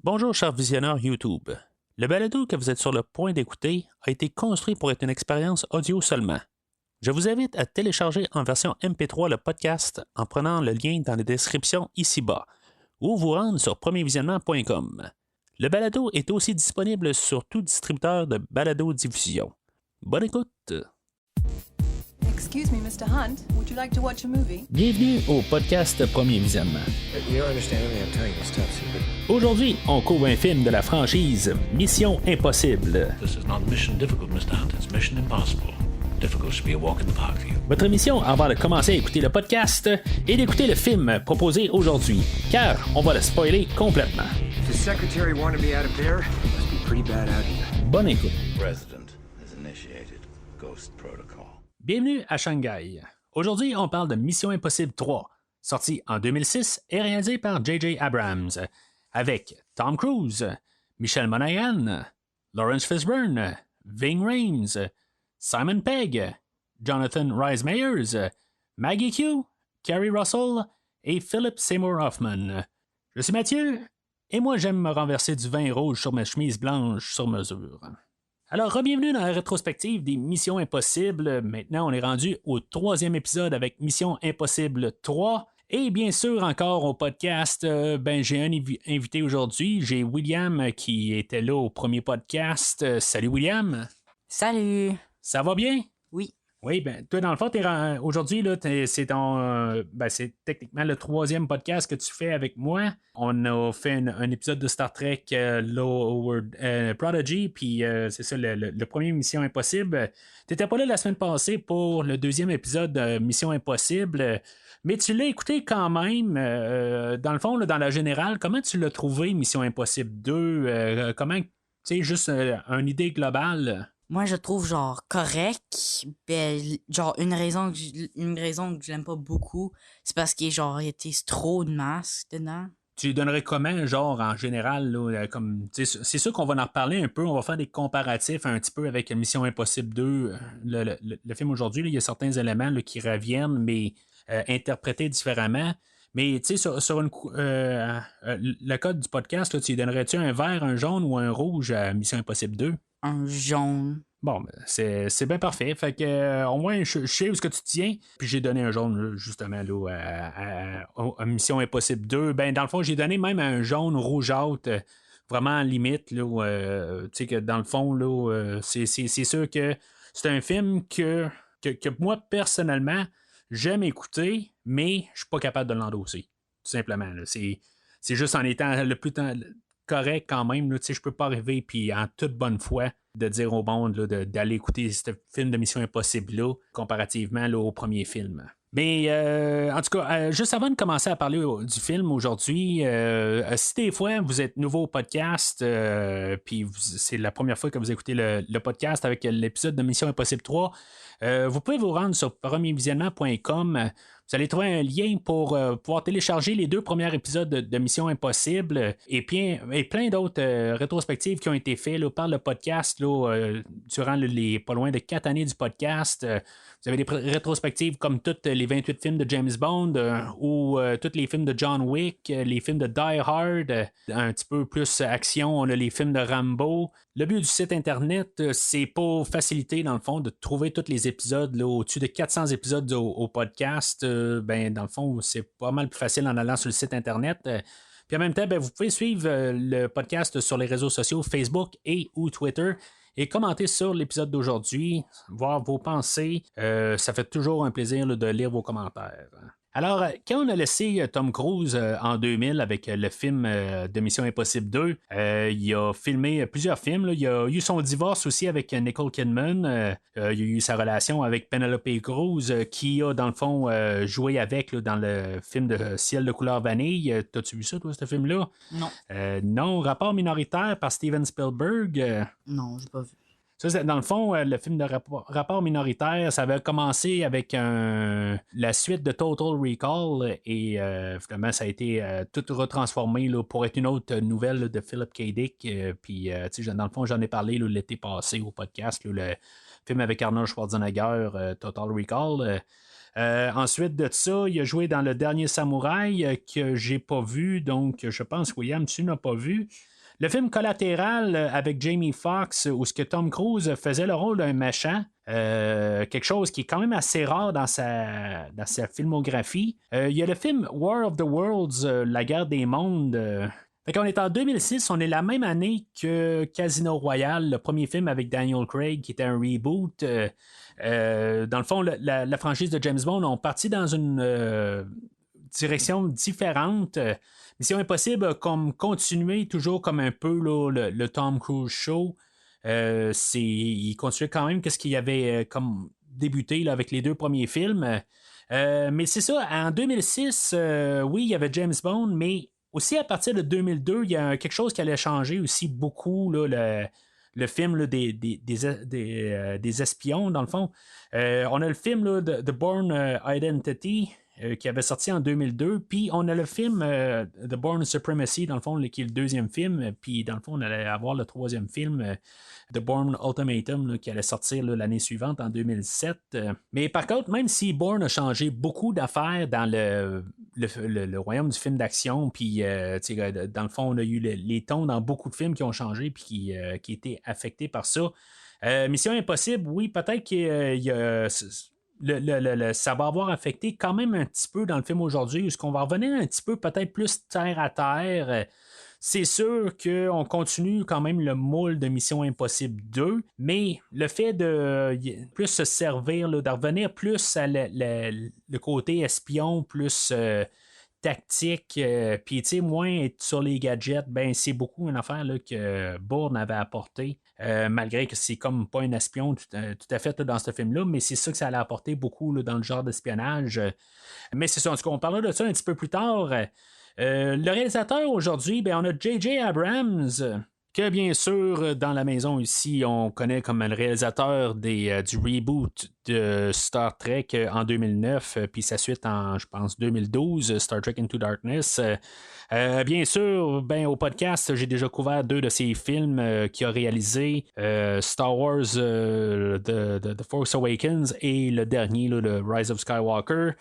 Bonjour, chers visionneurs YouTube. Le balado que vous êtes sur le point d'écouter a été construit pour être une expérience audio seulement. Je vous invite à télécharger en version MP3 le podcast en prenant le lien dans la description ici-bas ou vous rendre sur premiervisionnement.com. Le balado est aussi disponible sur tout distributeur de balado-diffusion. Bonne écoute! Excuse me, Mr. Hunt. Would you like to watch a movie? Bienvenue au podcast Premier Visionnement. You don't understand me, I'm telling you this top secret. Aujourd'hui, on couvre un film de la franchise Mission Impossible. This is not mission difficult, Mr. Hunt. It's mission impossible. Difficult should be a walk in the park for you. Votre mission avant de commencer à écouter le podcast est d'écouter le film proposé aujourd'hui, car on va le spoiler complètement. If the secretary wanted me out of there, it must be pretty bad out here. Bonne écoute. President has initiated Ghost Protocol. Bienvenue à Shanghai. Aujourd'hui, on parle de Mission Impossible 3, sorti en 2006 et réalisé par J.J. Abrams, avec Tom Cruise, Michelle Monaghan, Lawrence Fishburne, Ving Rhames, Simon Pegg, Jonathan Rhys Meyers, Maggie Q, Kerry Russell et Philip Seymour Hoffman. Je suis Mathieu, et moi j'aime me renverser du vin rouge sur ma chemise blanche sur mesure. Alors, bienvenue dans la rétrospective des Missions Impossibles. Maintenant, on est rendu au 3e épisode avec Mission Impossible 3. Et bien sûr, encore au podcast, j'ai un invité aujourd'hui. J'ai William qui était là au premier podcast. Salut William. Salut! Ça va bien? Oui. Oui, toi, dans le fond, aujourd'hui, là, c'est techniquement le 3e podcast que tu fais avec moi. On a fait un épisode de Star Trek Lower Prodigy, puis c'est ça, le premier Mission Impossible. Tu n'étais pas là la semaine passée pour le 2e épisode de Mission Impossible, mais tu l'as écouté quand même. Dans le fond, là, dans la générale, comment tu l'as trouvé, Mission Impossible 2? Comment, tu sais, juste une idée globale? Moi, je trouve genre correct. Ben, genre, une raison que je l'aime pas beaucoup, c'est parce qu'il y a trop de masse dedans. Tu lui donnerais comment, genre, en général, là, comme, c'est sûr qu'on va en reparler un peu, on va faire des comparatifs un petit peu avec Mission Impossible 2, le film aujourd'hui, là, il y a certains éléments là, qui reviennent, mais interprétés différemment. Mais, tu sais, sur le code du podcast, là, tu lui donnerais-tu un vert, un jaune ou un rouge à Mission Impossible 2? Un jaune. Bon, c'est bien parfait. Fait que au moins, je sais où est-ce que tu tiens. Puis j'ai donné un jaune, là, justement, là, à Mission Impossible 2. Ben, dans le fond, j'ai donné même un jaune rougeâtre, vraiment limite, là, tu sais, que dans le fond, là, c'est sûr que c'est un film que moi, personnellement, j'aime écouter, mais je suis pas capable de l'endosser. Tout simplement. Là. C'est juste en étant le plus correct quand même. Je ne peux pas arriver puis en toute bonne foi de dire au monde là, d'aller écouter ce film de Mission Impossible-là comparativement là, au premier film. Mais en tout cas, juste avant de commencer à parler du film aujourd'hui, si des fois vous êtes nouveau au podcast, puis c'est la première fois que vous écoutez le podcast avec l'épisode de Mission Impossible 3, vous pouvez vous rendre sur premiervisionnement.com. Vous allez trouver un lien pour pouvoir télécharger les 2 premiers épisodes de Mission Impossible et plein d'autres rétrospectives qui ont été faites là, par le podcast là, durant les pas loin de 4 années du podcast. Vous avez des rétrospectives comme tous les 28 films de James Bond ou tous les films de John Wick, les films de Die Hard, un petit peu plus action, on a les films de Rambo. Le but du site internet, c'est pour faciliter, dans le fond, de trouver tous les épisodes, là, au-dessus de 400 épisodes au podcast. Dans le fond, c'est pas mal plus facile en allant sur le site internet. Puis en même temps, vous pouvez suivre le podcast sur les réseaux sociaux, Facebook et ou Twitter. Et commenter sur l'épisode d'aujourd'hui, voir vos pensées. Ça fait toujours un plaisir là, de lire vos commentaires. Alors, quand on a laissé Tom Cruise en 2000 avec le film de Mission Impossible 2, il a filmé plusieurs films. Là. Il a eu son divorce aussi avec Nicole Kidman. Il a eu sa relation avec Penelope Cruz, qui a, dans le fond, joué avec là, dans le film de Ciel de couleur vanille. T'as-tu vu ça, toi, ce film-là? Non. Non, Rapport minoritaire par Steven Spielberg. Non, j'ai pas vu. Ça, c'est, dans le fond, le film de rapport minoritaire, ça avait commencé avec la suite de Total Recall et finalement, ça a été tout retransformé là, pour être une autre nouvelle là, de Philip K. Dick. Puis, dans le fond, j'en ai parlé là, l'été passé au podcast, là, le film avec Arnold Schwarzenegger, Total Recall. Ensuite de ça, il a joué dans Le Dernier Samouraï que j'ai pas vu, donc je pense, William, tu n'as pas vu. Le film Collatéral avec Jamie Foxx, où ce que Tom Cruise faisait le rôle d'un méchant, quelque chose qui est quand même assez rare dans sa filmographie. Il y a le film War of the Worlds, La guerre des mondes. Fait qu'on est en 2006, on est la même année que Casino Royale, le premier film avec Daniel Craig, qui était un reboot. Dans le fond, la franchise de James Bond ont parti dans une direction différente. Mission Impossible a comme continué toujours comme un peu là, le Tom Cruise Show. Il continuait quand même qu'est-ce qu'il y avait comme débuté là, avec les 2 premiers films. Mais c'est ça, en 2006, oui, il y avait James Bond, mais aussi à partir de 2002, il y a quelque chose qui allait changer aussi beaucoup, là, le film là, des espions, dans le fond. On a le film là, The Bourne Identity, qui avait sorti en 2002. Puis on a le film The Bourne Supremacy, dans le fond, qui est le 2e film. Puis dans le fond, on allait avoir le 3e film, The Bourne Ultimatum, là, qui allait sortir là, l'année suivante, en 2007. Mais par contre, même si Bourne a changé beaucoup d'affaires dans le royaume du film d'action, puis dans le fond, on a eu les tons dans beaucoup de films qui ont changé, puis qui étaient affectés par ça. Mission Impossible, oui, peut-être qu'il y a... ça va avoir affecté quand même un petit peu dans le film aujourd'hui, où ce qu'on va revenir un petit peu peut-être plus terre à terre. C'est sûr qu'on continue quand même le moule de Mission Impossible 2, mais le fait de plus se servir, là, de revenir plus à le côté espion, plus tactique, puis tu sais, moins être sur les gadgets, ben c'est beaucoup une affaire là, que Bourne avait apporté, malgré que c'est comme pas un espion tout à fait là, dans ce film-là, mais c'est ça que ça allait apporter beaucoup là, dans le genre d'espionnage. Mais c'est ça, en tout cas, on parlera de ça un petit peu plus tard. Le réalisateur aujourd'hui, ben, on a J.J. Abrams, que bien sûr, dans la maison ici, on connaît comme le réalisateur du reboot de Star Trek en 2009, puis sa suite en, je pense, 2012, Star Trek Into Darkness. Bien sûr, ben, au podcast, j'ai déjà couvert 2 de ses films qu'il a réalisés, Star Wars The Force Awakens et le dernier, là, le Rise of Skywalker.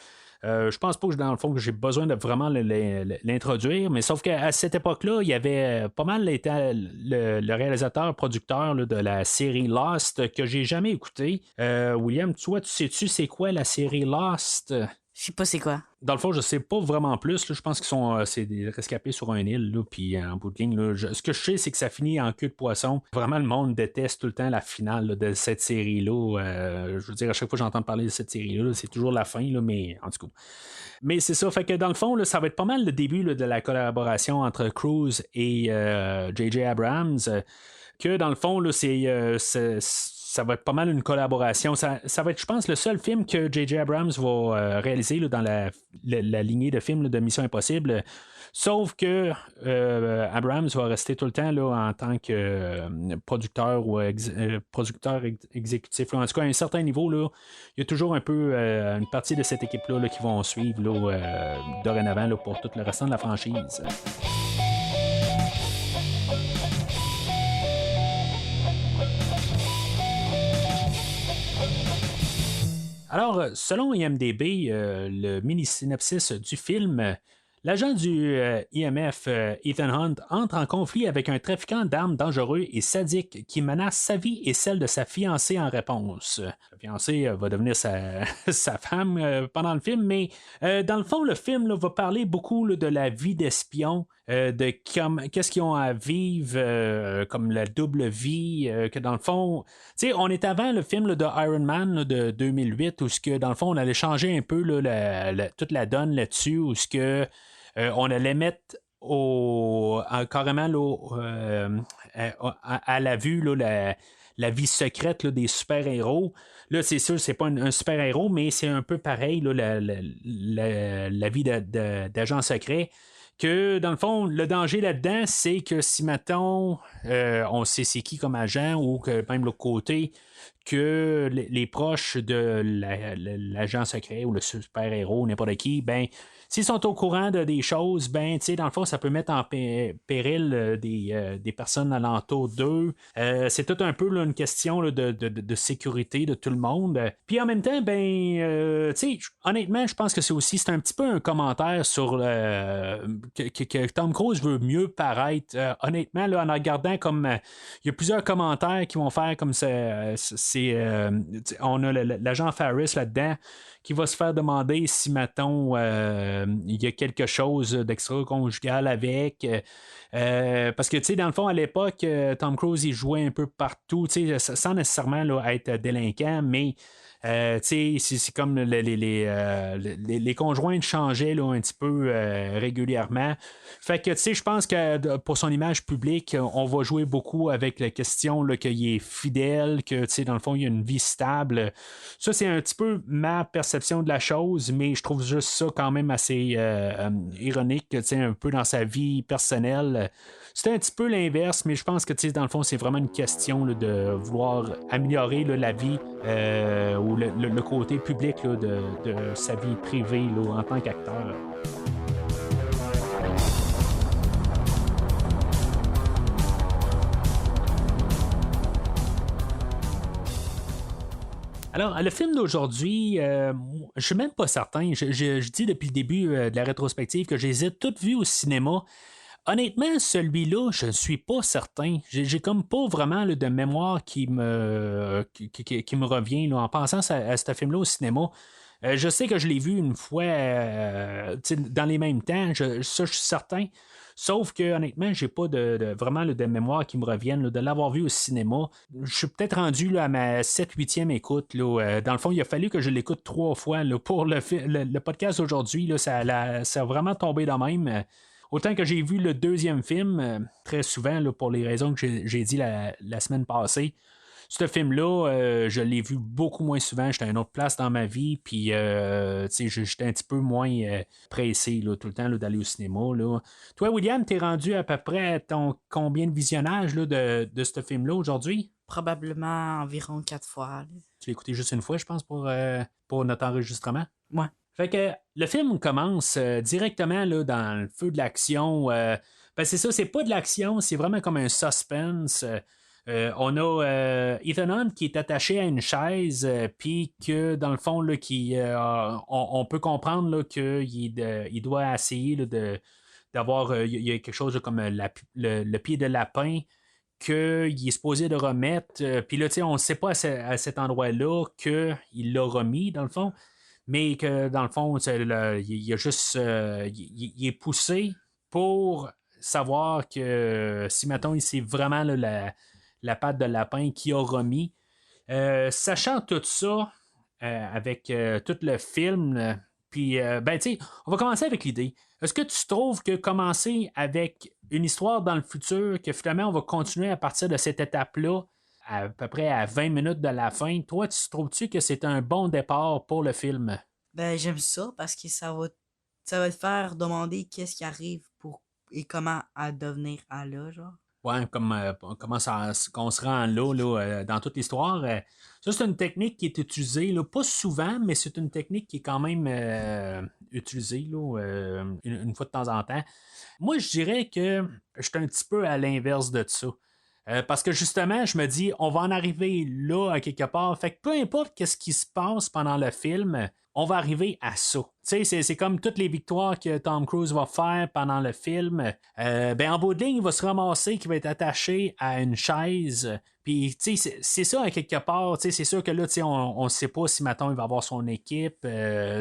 Je pense pas que dans le fond que j'ai besoin de vraiment l'introduire, mais sauf qu'à cette époque-là, il y avait pas mal été le réalisateur, producteur là, de la série Lost que j'ai jamais écouté. William, toi, tu sais-tu c'est quoi la série Lost? Je sais pas c'est quoi. Dans le fond, je sais pas vraiment plus. Là. Je pense qu'ils c'est des rescapés sur une île, là, puis en bout de ligne. Là, ce que je sais, c'est que ça finit en queue de poisson. Vraiment, le monde déteste tout le temps la finale là, de cette série-là. Je veux dire, à chaque fois que j'entends parler de cette série-là, c'est toujours la fin, là, mais en tout cas. Mais c'est ça. Fait que dans le fond, là, ça va être pas mal le début là, de la collaboration entre Cruise et J.J. Abrams. Que dans le fond, là, ça va être pas mal une collaboration. Ça va être, je pense, le seul film que J.J. Abrams va réaliser là, dans la lignée de films là, de Mission Impossible. Sauf que Abrams va rester tout le temps là, en tant que producteur ou producteur exécutif. Là. En tout cas, à un certain niveau, là, il y a toujours un peu une partie de cette équipe-là là, qui vont suivre là, dorénavant là, pour tout le restant de la franchise. Alors, selon IMDb, le mini-synopsis du film, l'agent du IMF, Ethan Hunt, entre en conflit avec un trafiquant d'armes dangereux et sadique qui menace sa vie et celle de sa fiancée en réponse. La fiancée va devenir sa femme pendant le film, mais dans le fond, le film là, va parler beaucoup là, de la vie d'espion, de qu'est-ce qu'ils ont à vivre, comme la double vie, que dans le fond, tu sais, on est avant le film là, de Iron Man là, de 2008, où ce que dans le fond, on allait changer un peu là, toute la donne là-dessus, où ce que on allait mettre carrément là, à la vue là, la vie secrète là, des super-héros. Là, c'est sûr, c'est pas un super-héros, mais c'est un peu pareil, là, la vie d'agent secret. Que dans le fond, le danger là-dedans, c'est que si, mettons, on sait c'est qui comme agent ou que même l'autre côté, que les proches de l'agent secret ou le super-héros, n'importe qui, ben, s'ils sont au courant des choses, ben, tu sais, dans le fond, ça peut mettre en péril des personnes alentour d'eux. C'est tout un peu là, une question là, de sécurité de tout le monde. Puis en même temps, ben, tu sais, honnêtement, je pense que c'est un petit peu un commentaire sur que Tom Cruise veut mieux paraître. Honnêtement, là, en regardant comme il y a plusieurs commentaires qui vont faire comme on a l'agent Farris là-dedans qui va se faire demander si, mettons, il y a quelque chose d'extra-conjugal avec. Parce que, tu sais, dans le fond, à l'époque, Tom Cruise, il jouait un peu partout, tu sais, sans nécessairement là, être délinquant, mais c'est comme les conjoints changeaient là, un petit peu régulièrement. Fait que je pense que pour son image publique, on va jouer beaucoup avec la question qu'il est fidèle, que dans le fond, il a une vie stable. Ça, c'est un petit peu ma perception de la chose, mais je trouve juste ça quand même assez ironique, un peu dans sa vie personnelle. C'est un petit peu l'inverse, mais je pense que dans le fond, c'est vraiment une question là, de vouloir améliorer là, la vie ou le côté public là, de sa vie privée là, en tant qu'acteur. Alors, le film d'aujourd'hui, je suis même pas certain. Je dis depuis le début de la rétrospective que je les ai toutes vues au cinéma. Honnêtement, celui-là, je ne suis pas certain. J'ai comme pas vraiment là, de mémoire qui me revient là, en pensant à ce film-là au cinéma. Je sais que je l'ai vu une fois dans les mêmes temps, ça je suis certain. Sauf que honnêtement, j'ai pas vraiment de mémoire qui me reviennent là, de l'avoir vu au cinéma. Je suis peut-être rendu là, à ma 7-8e écoute. Là, dans le fond, il a fallu que je l'écoute 3 fois là, pour le podcast d'aujourd'hui. Là, ça a vraiment tombé de même. Autant que j'ai vu le deuxième film, très souvent, là, pour les raisons que j'ai dit la semaine passée, ce film-là, je l'ai vu beaucoup moins souvent. J'étais à une autre place dans ma vie, puis j'étais un petit peu moins pressé là, tout le temps là, d'aller au cinéma. Là. Toi, William, t'es rendu à peu près à ton combien de visionnages là, de ce film-là aujourd'hui? Probablement environ 4 fois. Là. Tu l'as écouté juste une fois, je pense, pour notre enregistrement? Ouais. Fait que le film commence directement là, dans le feu de l'action. Ben c'est ça, c'est pas de l'action, c'est vraiment comme un suspense. On a Ethan Hunt qui est attaché à une chaise, puis que dans le fond, là, on peut comprendre qu'il doit essayer là, d'avoir. Il y a quelque chose là, comme le pied de lapin qu'il est supposé de remettre. Puis là, on ne sait pas à cet endroit-là qu'il l'a remis, dans le fond. Mais que dans le fond, il a juste. Il est poussé pour savoir que si, mettons, c'est vraiment là, la patte de lapin qui a remis. Sachant tout ça, avec tout le film, puis, ben, tu sais, on va commencer avec l'idée. Est-ce que tu trouves que commencer avec une histoire dans le futur, que finalement, on va continuer à partir de cette étape-là, à peu près à 20 minutes de la fin, toi, trouves-tu que c'est un bon départ pour le film? Ben, j'aime ça parce que ça va te faire demander qu'est-ce qui arrive et comment à devenir à là, genre. Ouais, comme comment qu'on se rend là, dans toute l'histoire. Ça, c'est une technique qui est utilisée, là, pas souvent, mais c'est une technique qui est quand même utilisée là, une fois de temps en temps. Moi, je dirais que je suis un petit peu à l'inverse de ça. Parce que justement, je me dis, on va en arriver là à quelque part. Fait que peu importe qu'est-ce qui se passe pendant le film, on va arriver à ça. Tu sais, c'est comme toutes les victoires que Tom Cruise va faire pendant le film. Ben en bout de ligne, il va se ramasser, qu'il va être attaché à une chaise. Puis, tu sais, c'est ça à quelque part. Tu sais, c'est sûr que là, tu sais, on ne sait pas si maintenant il va avoir son équipe. Tu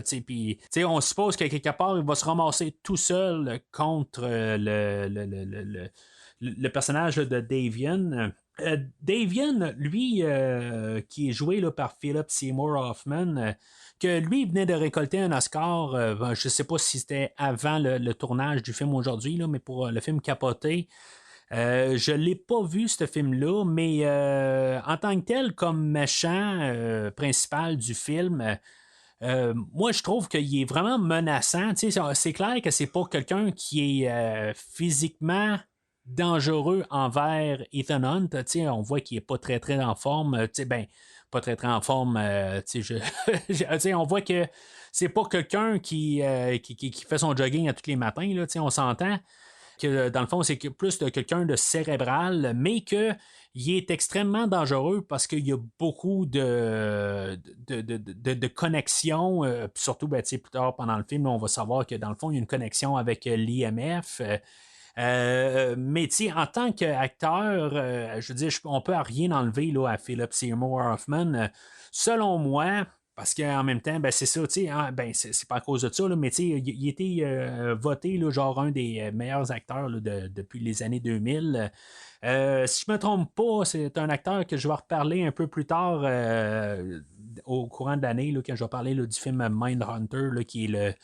sais, puis, tu sais, on suppose qu'à quelque part, il va se ramasser tout seul contre le personnage là, de Davian. Davian, lui, qui est joué là, par Philip Seymour Hoffman, que lui venait de récolter un Oscar, je ne sais pas si c'était avant le tournage du film aujourd'hui, là, mais pour le film Capoté. Je ne l'ai pas vu, ce film-là, mais en tant que tel, comme méchant principal du film, moi, je trouve qu'il est vraiment menaçant. C'est clair que c'est pas quelqu'un qui est physiquement dangereux envers Ethan Hunt. On voit qu'il n'est pas très très en forme. Ben, pas très très en forme. On voit que c'est pas quelqu'un qui fait son jogging à tous les matins, là, on s'entend que dans le fond, c'est plus de quelqu'un de cérébral, mais que il est extrêmement dangereux parce qu'il y a beaucoup de connexions. Puis surtout, plus tard pendant le film, on va savoir que dans le fond, il y a une connexion avec l'IMF. Mais en tant qu'acteur, je veux dire, on peut rien enlever là, à Philip Seymour Hoffman. Selon moi, parce qu'en même temps, c'est ça, c'est pas à cause de ça, là, mais il était voté là, genre un des meilleurs acteurs là, depuis les années 2000. Si je me trompe pas, c'est un acteur que je vais reparler un peu plus tard au courant de l'année, là, quand je vais parler là, du film Mindhunter, là, qui est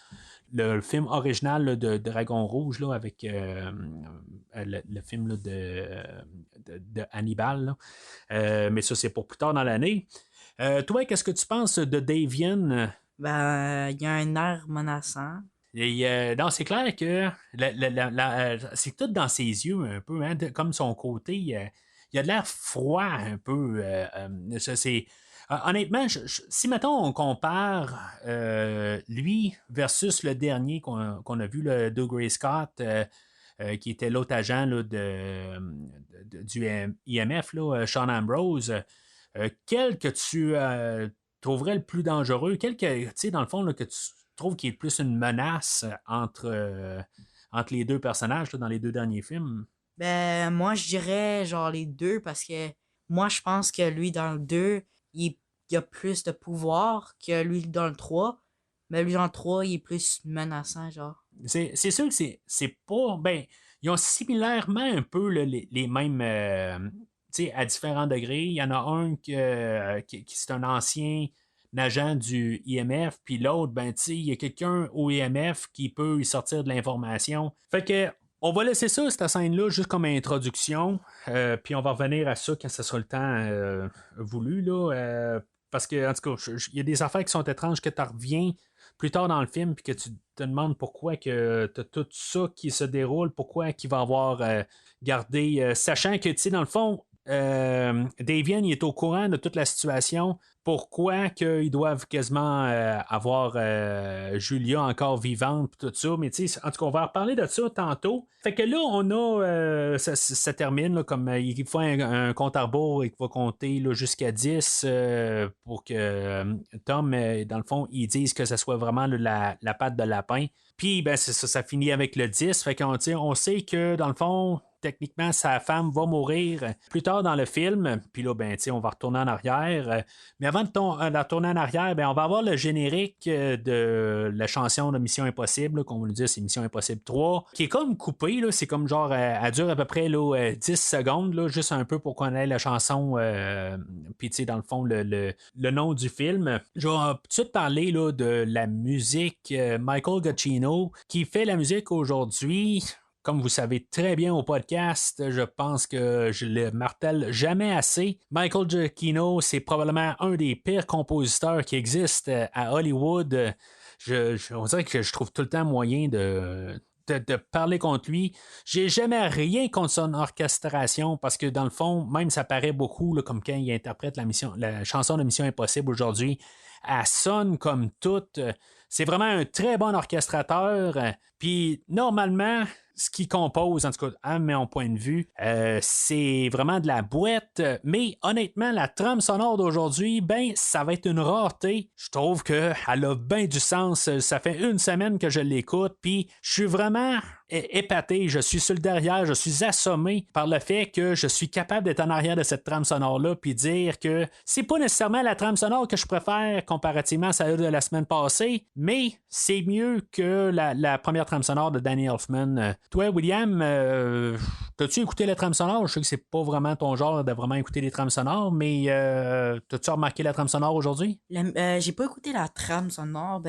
le film original là, de Dragon Rouge là, avec le film là, de Hannibal. Mais ça, c'est pour plus tard dans l'année. Toi, qu'est-ce que tu penses de Davian? Ben, il y a un air menaçant. Non, c'est clair que c'est tout dans ses yeux un peu, hein, comme son côté. Il a de l'air froid un peu. Honnêtement, si mettons on compare lui versus le dernier qu'on a vu, le Doug Gray Scott, qui était l'autre agent là, du IMF, là, Sean Ambrose, quel que tu trouverais le plus dangereux, quel que, tu sais, dans le fond, là, que tu trouves qu'il est plus une menace entre les deux personnages là, dans les deux derniers films? Ben, moi, je dirais genre les deux parce que moi, je pense que lui, dans le 2, il a plus de pouvoir que lui dans le 3. Mais lui, dans le 3, il est plus menaçant, genre. C'est sûr que c'est pas. Ben, ils ont similairement un peu là, les mêmes. À différents degrés. Il y en a un qui c'est un ancien agent du IMF, puis l'autre, il y a quelqu'un au IMF qui peut y sortir de l'information. Fait que on va laisser ça, cette scène-là, juste comme introduction, puis on va revenir à ça quand ce sera le temps voulu, là, parce que, en tout cas, il y a des affaires qui sont étranges que tu reviens plus tard dans le film, puis que tu te demandes pourquoi que tu as tout ça qui se déroule, pourquoi qu'il va avoir gardé, sachant que, tu sais, dans le fond, Davian, il est au courant de toute la situation. Pourquoi qu'ils doivent quasiment avoir Julia encore vivante et tout ça. Mais tu sais, en tout cas, on va reparler de ça tantôt. Fait que là, on a ça termine là, comme il faut un compte à rebours et qu'il va compter là, jusqu'à 10 pour que Tom, dans le fond, ils disent que ça soit vraiment là, la patte de lapin. Puis ça finit avec le 10. Fait qu'on on sait que dans le fond, techniquement, sa femme va mourir plus tard dans le film. Puis là, on va retourner en arrière. Mais avant de retourner en arrière, on va avoir le générique de la chanson de Mission Impossible, qu'on va nous dire, c'est Mission Impossible 3, qui est comme coupé. Là, c'est comme genre, elle dure à peu près là, 10 secondes, là, juste un peu pour qu'on ait la chanson. Puis, dans le fond, le nom du film. Je vais tout de suite parler là, de la musique. Michael Giacchino, qui fait la musique aujourd'hui. Comme vous savez très bien au podcast, je pense que je le martèle jamais assez. Michael Giacchino, c'est probablement un des pires compositeurs qui existent à Hollywood. On dirait que je trouve tout le temps moyen de parler contre lui. J'ai jamais rien contre son orchestration parce que dans le fond, même ça paraît beaucoup là, comme quand il interprète la chanson de Mission Impossible aujourd'hui. Elle sonne comme toute. C'est vraiment un très bon orchestrateur. Puis normalement, ce qu'il compose, en tout cas, à mon point de vue, c'est vraiment de la boîte. Mais honnêtement, la trame sonore d'aujourd'hui, ça va être une rareté. Je trouve qu'elle a bien du sens. Ça fait une semaine que je l'écoute, puis je suis vraiment épaté. Je suis sur le derrière, je suis assommé par le fait que je suis capable d'être en arrière de cette trame sonore-là, puis dire que c'est pas nécessairement la trame sonore que je préfère comparativement à celle de la semaine passée, mais c'est mieux que la première trame sonore de Danny Elfman. Toi, William, t'as-tu écouté la trame sonore? Je sais que c'est pas vraiment ton genre de vraiment écouter les trames sonores, mais t'as-tu remarqué la trame sonore aujourd'hui? J'ai pas écouté la trame sonore.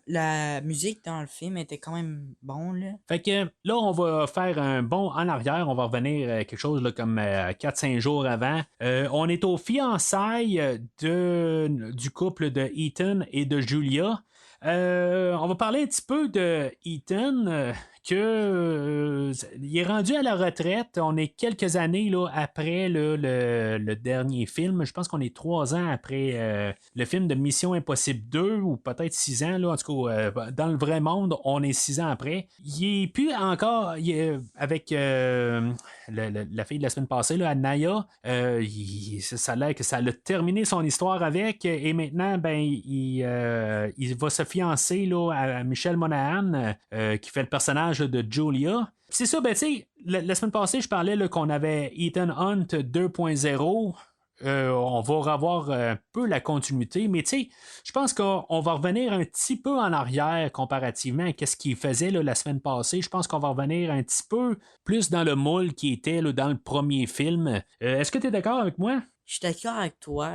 La musique dans le film était quand même bon, là. Fait que là, on va faire un bond en arrière. On va revenir à quelque chose là, comme 4-5 jours avant. On est aux fiançailles du couple de Ethan et de Julia. On va parler un petit peu de Ethan, il est rendu à la retraite. On est quelques années là, après là, le dernier film. Je pense qu'on est 3 ans après le film de Mission Impossible 2 ou peut-être 6 ans. Là. En tout cas, dans le vrai monde, on est 6 ans après. Il est plus encore avec la fille de la semaine passée, là, Naya. Ça a l'air que ça a terminé son histoire avec et maintenant, ben, il va se fiancer là, à Michelle Monaghan qui fait le personnage de Julia. C'est ça, ben tu sais, la semaine passée, je parlais là, qu'on avait Ethan Hunt 2.0. On va revoir un peu la continuité, mais tu sais, je pense qu'on va revenir un petit peu en arrière comparativement à ce qu'il faisait là, la semaine passée. Je pense qu'on va revenir un petit peu plus dans le moule qui était là, dans le premier film. Est-ce que tu es d'accord avec moi? Je suis d'accord avec toi.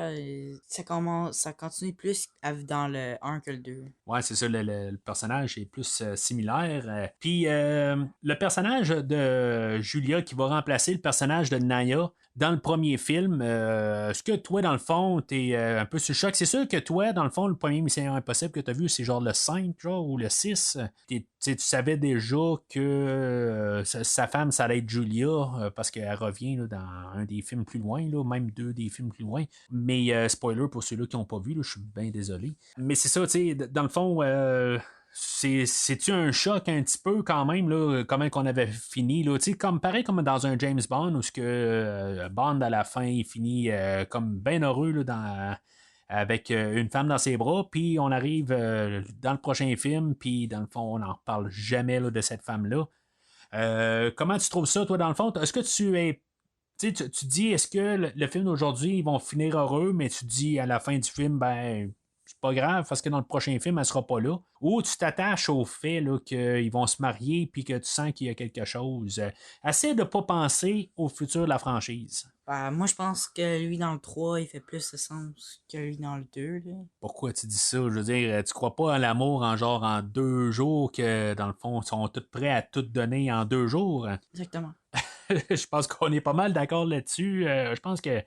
Ça continue plus dans le 1 que le 2. Ouais, c'est ça, le personnage est plus similaire. Puis le personnage de Julia qui va remplacer le personnage de Naya dans le premier film, est-ce que toi, dans le fond, t'es un peu sur le choc? C'est sûr que toi, dans le fond, le premier Mission Impossible que t'as vu, c'est genre le 5 genre, ou le 6. Tu savais déjà que sa femme, ça allait être Julia, parce qu'elle revient là, dans un des films plus loin, là, même 2 des films plus loin. Mais spoiler pour ceux-là qui n'ont pas vu, je suis bien désolé. Mais c'est ça, tu sais, dans le fond, c'est-tu un choc un petit peu quand même, là, comment qu'on avait fini, là, pareil comme dans un James Bond, où ce que Bond à la fin, il finit comme bien heureux là, avec une femme dans ses bras, puis on arrive dans le prochain film, puis dans le fond, on n'en reparle jamais là, de cette femme-là. Comment tu trouves ça, toi, dans le fond? Est-ce que tu es... Tu dis, est-ce que le film d'aujourd'hui, ils vont finir heureux, mais tu dis à la fin du film, ben, c'est pas grave, parce que dans le prochain film, elle sera pas là. Ou tu t'attaches au fait là, qu'ils vont se marier, puis que tu sens qu'il y a quelque chose. Essaie de pas penser au futur de la franchise. Moi, je pense que lui, dans le 3, il fait plus de sens que lui, dans le 2. Là. Pourquoi tu dis ça? Je veux dire, tu crois pas à l'amour en 2 jours, que dans le fond, ils sont tous prêts à tout donner en 2 jours? Exactement. Je pense qu'on est pas mal d'accord là-dessus. Je pense que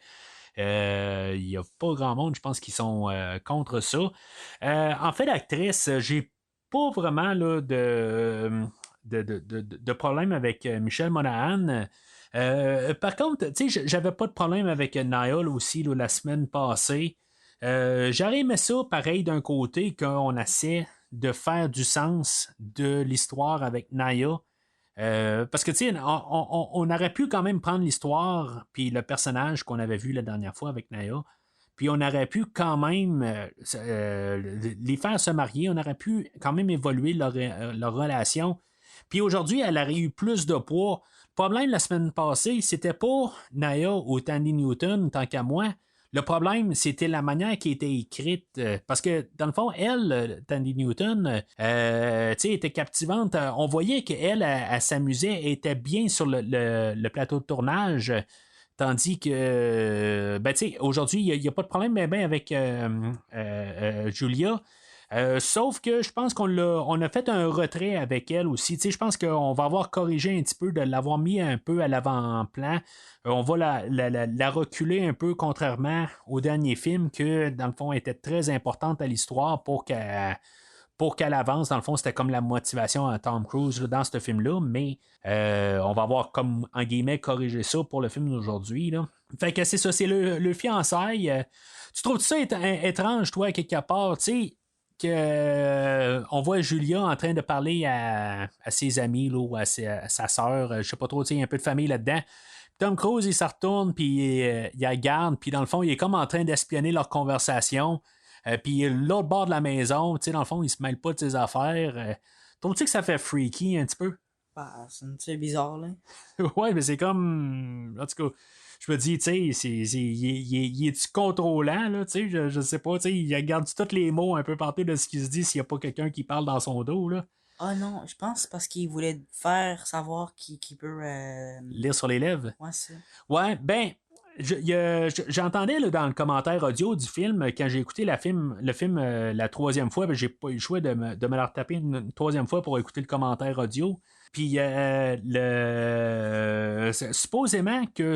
il n'y a pas grand monde, je pense, qui sont contre ça. En fait, l'actrice, j'ai pas vraiment là, de problème avec Michelle Monaghan. Par contre, tu sais, j'avais pas de problème avec Niall aussi là, la semaine passée. J'aurais aimé ça pareil d'un côté qu'on essaie de faire du sens de l'histoire avec Naya. Parce que, tu sais, on aurait pu quand même prendre l'histoire puis le personnage qu'on avait vu la dernière fois avec Naya, puis on aurait pu quand même les faire se marier, on aurait pu quand même évoluer leur relation. Puis aujourd'hui, elle aurait eu plus de poids. Le problème la semaine passée, c'était pas Naya ou Tandy Newton, tant qu'à moi. Le problème, c'était la manière qui était écrite. Parce que, dans le fond, elle, Tandy Newton, était captivante. On voyait qu'elle, elle s'amusait, elle était bien sur le plateau de tournage. Tandis que, aujourd'hui, il n'y a pas de problème avec Julia. Sauf que je pense on a fait un retrait avec elle aussi. Je pense qu'on va avoir corrigé un petit peu, de l'avoir mis un peu à l'avant-plan. On va la reculer un peu, contrairement au dernier film, que dans le fond était très importante à l'histoire pour qu'elle avance. Dans le fond, c'était comme la motivation à Tom Cruise là, dans ce film-là, mais on va avoir comme, en guillemets, corrigé ça pour le film d'aujourd'hui. Là. Fait que c'est ça, c'est le fiançailles. Tu trouves ça étrange, toi, quelque part, tu sais? On voit Julia en train de parler à ses amis là, ou à sa sœur, je sais pas trop, il y a un peu de famille là-dedans. Tom Cruise, il se retourne, puis il la regarde, puis dans le fond, il est comme en train d'espionner leur conversation. Puis l'autre bord de la maison, dans le fond, il se mêle pas de ses affaires. Trouves-tu que ça fait freaky un petit peu? C'est bizarre, là. Ouais, mais c'est comme... En tout cas... Je me dis, tu sais, il est-tu contrôlant, là, tu sais, je sais pas, tu sais, il regarde tous les mots un peu partout de ce qu'il se dit s'il n'y a pas quelqu'un qui parle dans son dos, là. Ah non, je pense parce qu'il voulait faire savoir qu'il peut... Lire sur les lèvres? Ouais, c'est ça. Ouais, ben, j'entendais là, dans le commentaire audio du film, quand j'ai écouté le film la troisième fois, ben, j'ai pas eu le choix de me la retaper une troisième fois pour écouter le commentaire audio. Puis supposément que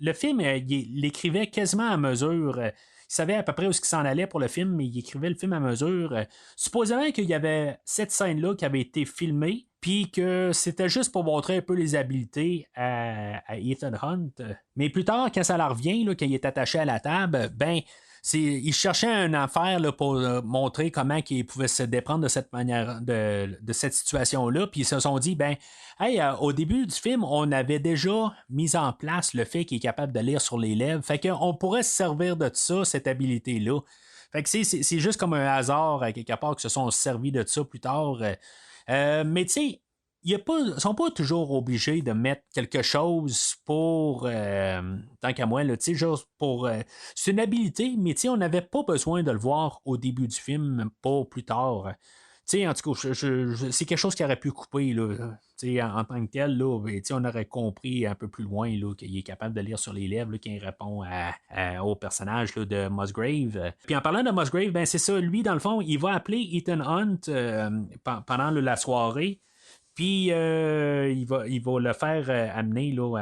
le film, il l'écrivait quasiment à mesure. Il savait à peu près où il s'en allait pour le film, mais il écrivait le film à mesure. Supposément qu'il y avait cette scène-là qui avait été filmée, puis que c'était juste pour montrer un peu les habiletés à Ethan Hunt. Mais plus tard, quand ça leur revient, là, quand il est attaché à la table, ben, il cherchait une affaire là, pour montrer comment il pouvait se déprendre de cette manière, de cette situation-là. Puis ils se sont dit, ben, hey, au début du film, on avait déjà mis en place le fait qu'il est capable de lire sur les lèvres. Fait qu'on pourrait se servir de ça, cette habilité-là. Fait que c'est juste comme un hasard, à quelque part, que se sont servis de ça plus tard. Mais tu sais, ils ne sont pas toujours obligés de mettre quelque chose pour, tant qu'à moi, juste pour. C'est une habilité, mais on n'avait pas besoin de le voir au début du film, pas plus tard. En tout cas, c'est quelque chose qui aurait pu couper là, en tant que tel. Là, on aurait compris un peu plus loin là, qu'il est capable de lire sur les lèvres, là, qu'il répond au personnage là, de Musgrave. Puis en parlant de Musgrave, ben, c'est ça, lui, dans le fond, il va appeler Ethan Hunt pendant la soirée. Puis il va le faire amener là,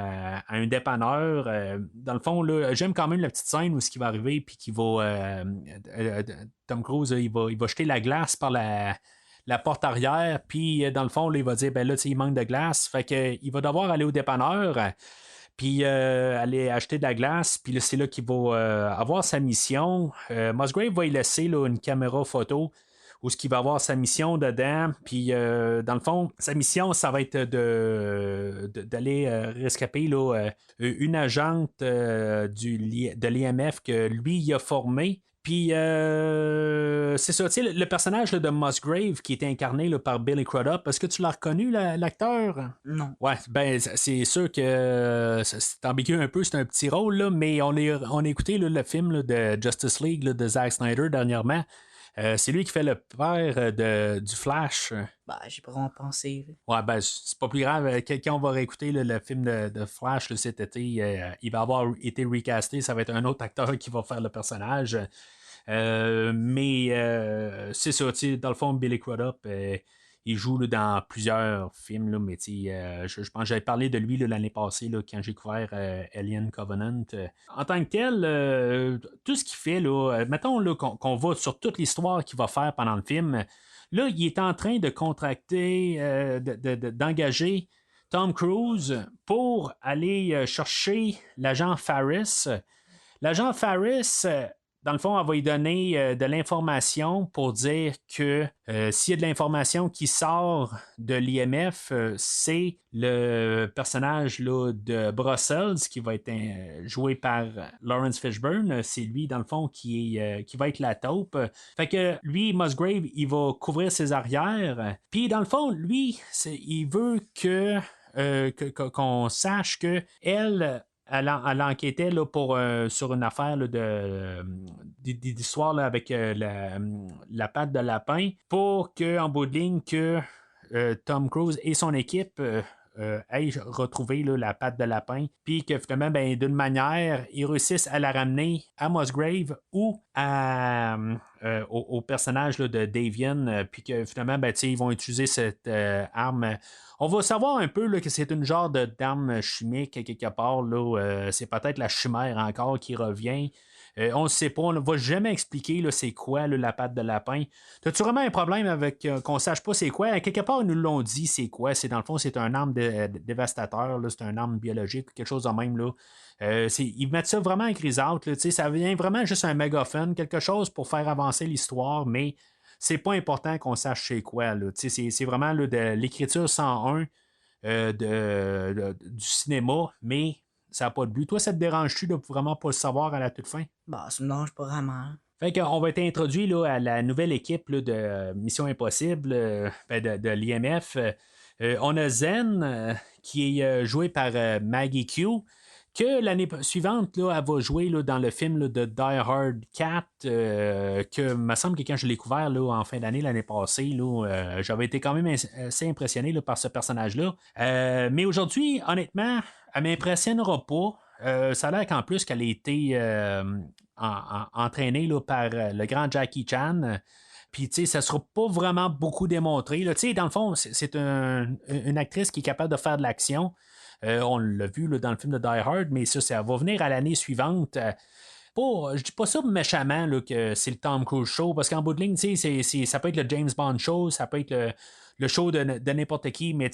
à un dépanneur. Dans le fond, là, j'aime quand même la petite scène où ce qui va arriver, puis qu'il va. Tom Cruise, il va jeter la glace par la porte arrière, puis dans le fond, là, il va dire ben là, il manque de glace. Fait que il va devoir aller au dépanneur. Puis aller acheter de la glace, puis là, c'est là qu'il va avoir sa mission. Musgrave va y laisser là, une caméra photo où ce qu'il va avoir sa mission dedans. Puis, dans le fond, sa mission, ça va être d'aller rescaper là, une agente de l'IMF que lui, il a formée. Puis, c'est ça, tu sais, le personnage là, de Musgrave qui est incarné là, par Billy Crudup, est-ce que tu l'as reconnu, l'acteur? Non. Ouais, ben, c'est sûr que c'est ambigu un peu, c'est un petit rôle, là, mais on a écouté là, le film là, de Justice League là, de Zack Snyder dernièrement. C'est lui qui fait le père du Flash. Bah, j'ai pas vraiment pensé. Ouais, ben, c'est pas plus grave. Quand on va réécouter le film de Flash là, cet été, il va avoir été recasté. Ça va être un autre acteur qui va faire le personnage. Mais c'est ça, dans le fond, Billy Crudup, il joue là, dans plusieurs films, là, mais je pense que j'avais parlé de lui là, l'année passée là, quand j'ai couvert Alien Covenant. En tant que tel, tout ce qu'il fait, là, mettons là, qu'on va sur toute l'histoire qu'il va faire pendant le film, là, il est en train de contracter, d'engager Tom Cruise pour aller chercher l'agent Faris. L'agent Faris, dans le fond, elle va lui donner de l'information pour dire que s'il y a de l'information qui sort de l'IMF, c'est le personnage là, de Brussels qui va être joué par Lawrence Fishburne. C'est lui, dans le fond, qui va être la taupe. Fait que lui, Musgrave, il va couvrir ses arrières. Puis, dans le fond, lui, il veut qu'on sache que elle enquêtait là, sur une affaire là, d'histoire là, avec la patte de lapin pour qu'en bout de ligne que Tom Cruise et son équipe aillent retrouver là, la patte de lapin, puis que finalement, ben, d'une manière, ils réussissent à la ramener à Musgrave ou au personnage là, de Davian, puis que finalement, ben, ils vont utiliser cette arme. On va savoir un peu là, que c'est une genre d'arme chimique quelque part. Là, c'est peut-être la chimère encore qui revient. On ne sait pas, on ne va jamais expliquer là, c'est quoi là, la patte de lapin. T'as-tu vraiment un problème avec qu'on ne sache pas c'est quoi? À quelque part, ils nous l'ont dit c'est quoi. Dans le fond, c'est un arme dévastateur, là, c'est un arme biologique, quelque chose de même. Là. Ils mettent ça vraiment en crise out. Là, ça vient vraiment juste un mégaphone, quelque chose pour faire avancer l'histoire, mais c'est pas important qu'on sache c'est quoi. Là. C'est vraiment là, de l'écriture 101 du cinéma, mais ça n'a pas de but. Toi, ça te dérange-tu de vraiment pas le savoir à la toute fin? Bah, ça me dérange pas vraiment. Fait qu'on va être introduit là, à la nouvelle équipe là, de Mission Impossible de l'IMF. On a Zen qui est joué par Maggie Q, que l'année suivante, là, elle va jouer là, dans le film là, de Die Hard 4, que me semble que quand je l'ai couvert là, en fin d'année l'année passée, là, j'avais été quand même assez impressionné là, par ce personnage-là. Mais aujourd'hui, honnêtement, elle m'impressionnera pas. Ça a l'air qu'en plus qu'elle a été entraînée là, par le grand Jackie Chan. Puis, tu sais, ça ne sera pas vraiment beaucoup démontré. Tu sais, dans le fond, c'est une actrice qui est capable de faire de l'action. On l'a vu là, dans le film de Die Hard, mais ça va venir à l'année suivante. je dis pas ça méchamment là, que c'est le Tom Cruise show, parce qu'en bout de ligne, ça peut être le James Bond show, ça peut être le show de n'importe qui, mais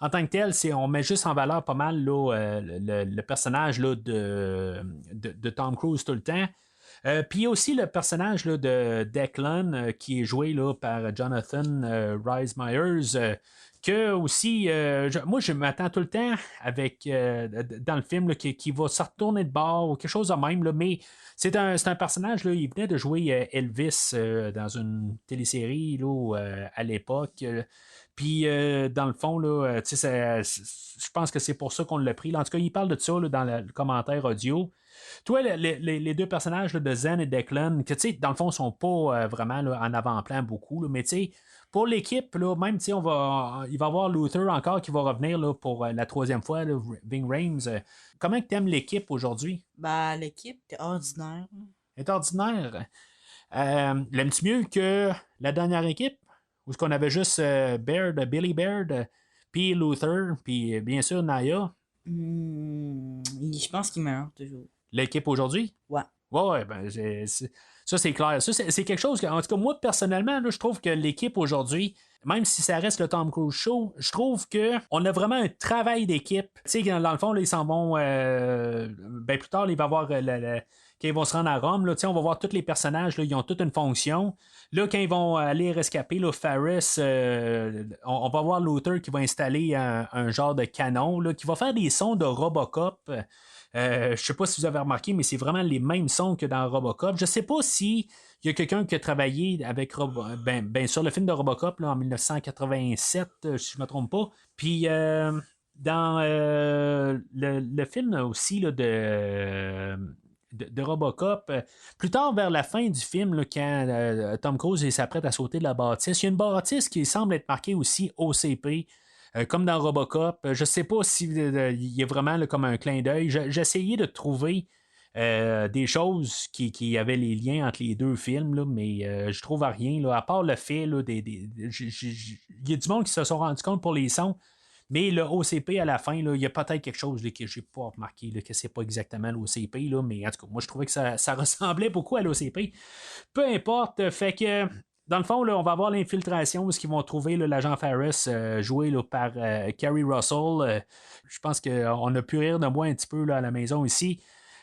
en tant que tel, on met juste en valeur pas mal là, le personnage là, de Tom Cruise tout le temps. Puis il y a aussi le personnage là, de Declan qui est joué là, par Jonathan Rhys Meyers. Que aussi, moi je m'attends tout le temps avec dans le film là, qui va se retourner de bord ou quelque chose de même, là, mais c'est un personnage, là, il venait de jouer Elvis dans une télésérie là, à l'époque. Puis dans le fond, là, je pense que c'est pour ça qu'on l'a pris. Là, en tout cas, il parle de ça là, dans le commentaire audio. Toi, les deux personnages là, de Zen et Declan, que dans le fond, sont pas vraiment là, en avant-plan beaucoup, là, mais pour l'équipe, là, même il va y avoir Luther encore qui va revenir là, pour la troisième fois, là, Ving Rhames. Comment tu aimes l'équipe aujourd'hui? Ben, l'équipe était ordinaire. Elle est ordinaire. L'aimes-tu mieux que la dernière équipe? Où est-ce qu'on avait juste Billy Baird, puis Luther, puis bien sûr Naya? Je pense qu'il meurt toujours. L'équipe aujourd'hui? Ouais. Ouais, ben, ça c'est clair. Ça, c'est quelque chose que, en tout cas, moi, personnellement, là, je trouve que l'équipe aujourd'hui, même si ça reste le Tom Cruise Show, je trouve qu'on a vraiment un travail d'équipe. Tu sais, dans le fond, là, ils s'en vont. Ben, plus tard, il va y avoir quand ils vont se rendre à Rome, là, on va voir tous les personnages, là, ils ont toute une fonction. Là, quand ils vont aller rescaper là, Ferris, on va voir Luther qui va installer un genre de canon là, qui va faire des sons de Robocop. Je sais pas si vous avez remarqué, mais c'est vraiment les mêmes sons que dans Robocop. Je sais pas si il y a quelqu'un qui a travaillé avec sur le film de Robocop là, en 1987, si je me trompe pas. Puis dans le film aussi là, de Robocop, plus tard vers la fin du film, là, quand Tom Cruise s'apprête à sauter de la bâtisse, il y a une bâtisse qui semble être marquée aussi OCP. Comme dans Robocop, je sais pas s'il y a vraiment là, comme un clin d'œil. J'ai essayé de trouver des choses qui avaient les liens entre les deux films, là, mais je trouve rien. Là, à part le fait, il y a du monde qui se sont rendus compte pour les sons, mais le OCP à la fin, il y a peut-être quelque chose là, que j'ai pas remarqué, là, que c'est pas exactement l'OCP, là, mais en tout cas, moi je trouvais que ça ressemblait beaucoup à l'OCP. Peu importe, fait que. Dans le fond, là, on va avoir l'infiltration où ils vont trouver là, l'agent Ferris joué là, par Kerry Russell. Je pense qu'on a pu rire de moi un petit peu là, à la maison ici.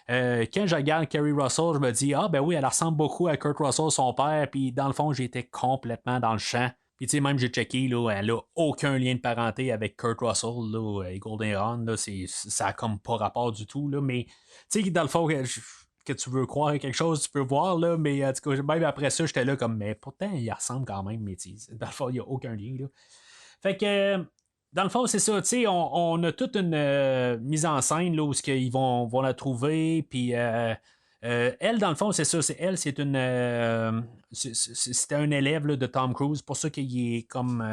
Quand je regarde Kerry Russell, je me dis ah ben oui, elle ressemble beaucoup à Kurt Russell, son père. Puis dans le fond, j'étais complètement dans le champ. Puis tu sais, même j'ai checké, là, elle a aucun lien de parenté avec Kurt Russell là, et Golden Run. Là, ça a comme pas rapport du tout. Là, mais tu sais, dans le fond, que tu veux croire à quelque chose, tu peux voir, là, mais en tout cas, même après ça, j'étais là comme, mais pourtant, il ressemble quand même, mais dans le fond, il n'y a aucun lien. Là. Fait que, dans le fond, c'est ça, tu sais, on a toute une mise en scène, là, où ils vont la trouver, puis elle, dans le fond, c'est ça, c'est une... c'était un élève là, de Tom Cruise, pour ça qu'il est comme...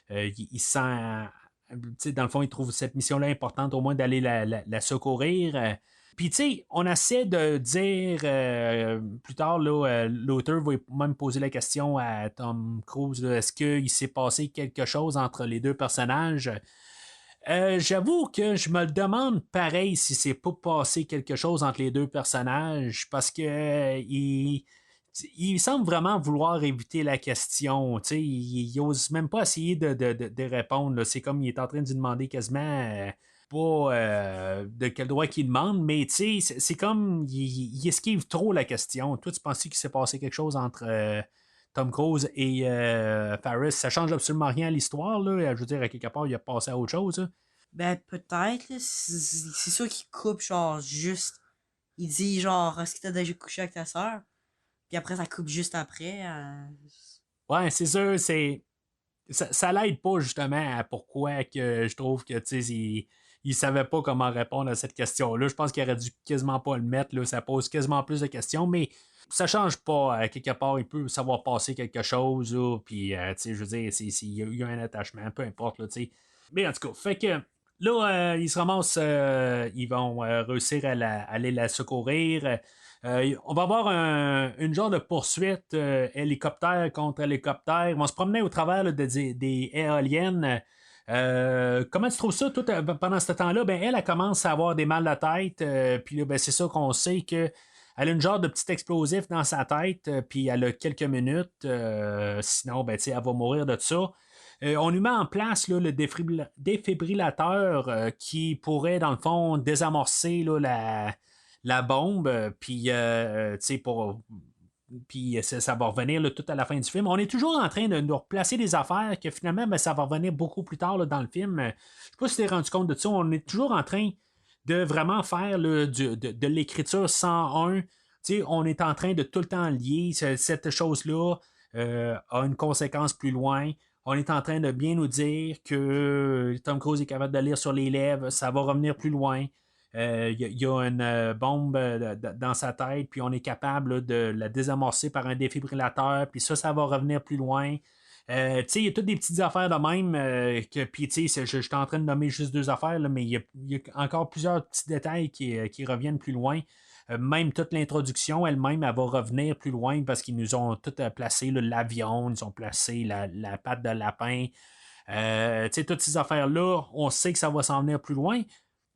il sent... dans le fond, il trouve cette mission-là importante, au moins d'aller la secourir. Puis, tu sais, on essaie de dire plus tard, là, l'auteur va même poser la question à Tom Cruise, là, est-ce qu'il s'est passé quelque chose entre les deux personnages? J'avoue que je me le demande pareil si c'est pas passé quelque chose entre les deux personnages, parce que il semble vraiment vouloir éviter la question. Il n'ose même pas essayer de répondre. Là. C'est comme il est en train de lui demander quasiment... pas de quel droit qu'il demande, mais c'est comme il esquive trop la question. Toi, tu pensais qu'il s'est passé quelque chose entre Tom Cruise et Ferris? Ça change absolument rien à l'histoire, là. Je veux dire, à quelque part, il a passé à autre chose. Là. Ben, peut-être, là, c'est sûr qu'il coupe, genre, juste. Il dit, genre, est-ce que t'as déjà couché avec ta soeur? Puis après, ça coupe juste après. Ouais, c'est sûr, ça l'aide pas, justement, à pourquoi que je trouve que, tu sais, il savait pas comment répondre à cette question-là. Je pense qu'il aurait dû quasiment pas le mettre. Là. Ça pose quasiment plus de questions, mais ça change pas. Quelque part, il peut savoir passer quelque chose. Là, puis, je veux dire, il y a un attachement, peu importe. Là, mais en tout cas, fait que là, ils se ramassent, ils vont réussir à aller la secourir. On va avoir une genre de poursuite hélicoptère contre hélicoptère. Ils vont se promener au travers là, des éoliennes. Comment tu trouves ça, toi, pendant ce temps-là? Ben, elle commence à avoir des mal de tête, puis là, ben, c'est ça qu'on sait qu'elle elle a une genre de petit explosif dans sa tête, puis elle a quelques minutes. Sinon, ben, elle va mourir de ça. On lui met en place là, le défibrillateur qui pourrait, dans le fond, désamorcer là, la bombe. Puis, ça va revenir là, tout à la fin du film. On est toujours en train de nous replacer des affaires que finalement, ben, ça va revenir beaucoup plus tard là, dans le film. Je ne sais pas si tu t'es rendu compte de ça. On est toujours en train de vraiment faire là, de l'écriture 101. On est en train de tout le temps lier cette chose-là a une conséquence plus loin. On est en train de bien nous dire que Tom Cruise est capable de lire sur les lèvres, ça va revenir plus loin. Il y a une bombe dans sa tête, puis on est capable là, de la désamorcer par un défibrillateur, puis ça va revenir plus loin. Il y a toutes des petites affaires de même. Puis, je suis en train de nommer juste 2 affaires, là, mais il y a encore plusieurs petits détails qui reviennent plus loin. Même toute l'introduction elle-même, elle va revenir plus loin parce qu'ils nous ont tout placé là, l'avion, ils ont placé la patte de lapin. Toutes ces affaires-là, on sait que ça va s'en venir plus loin.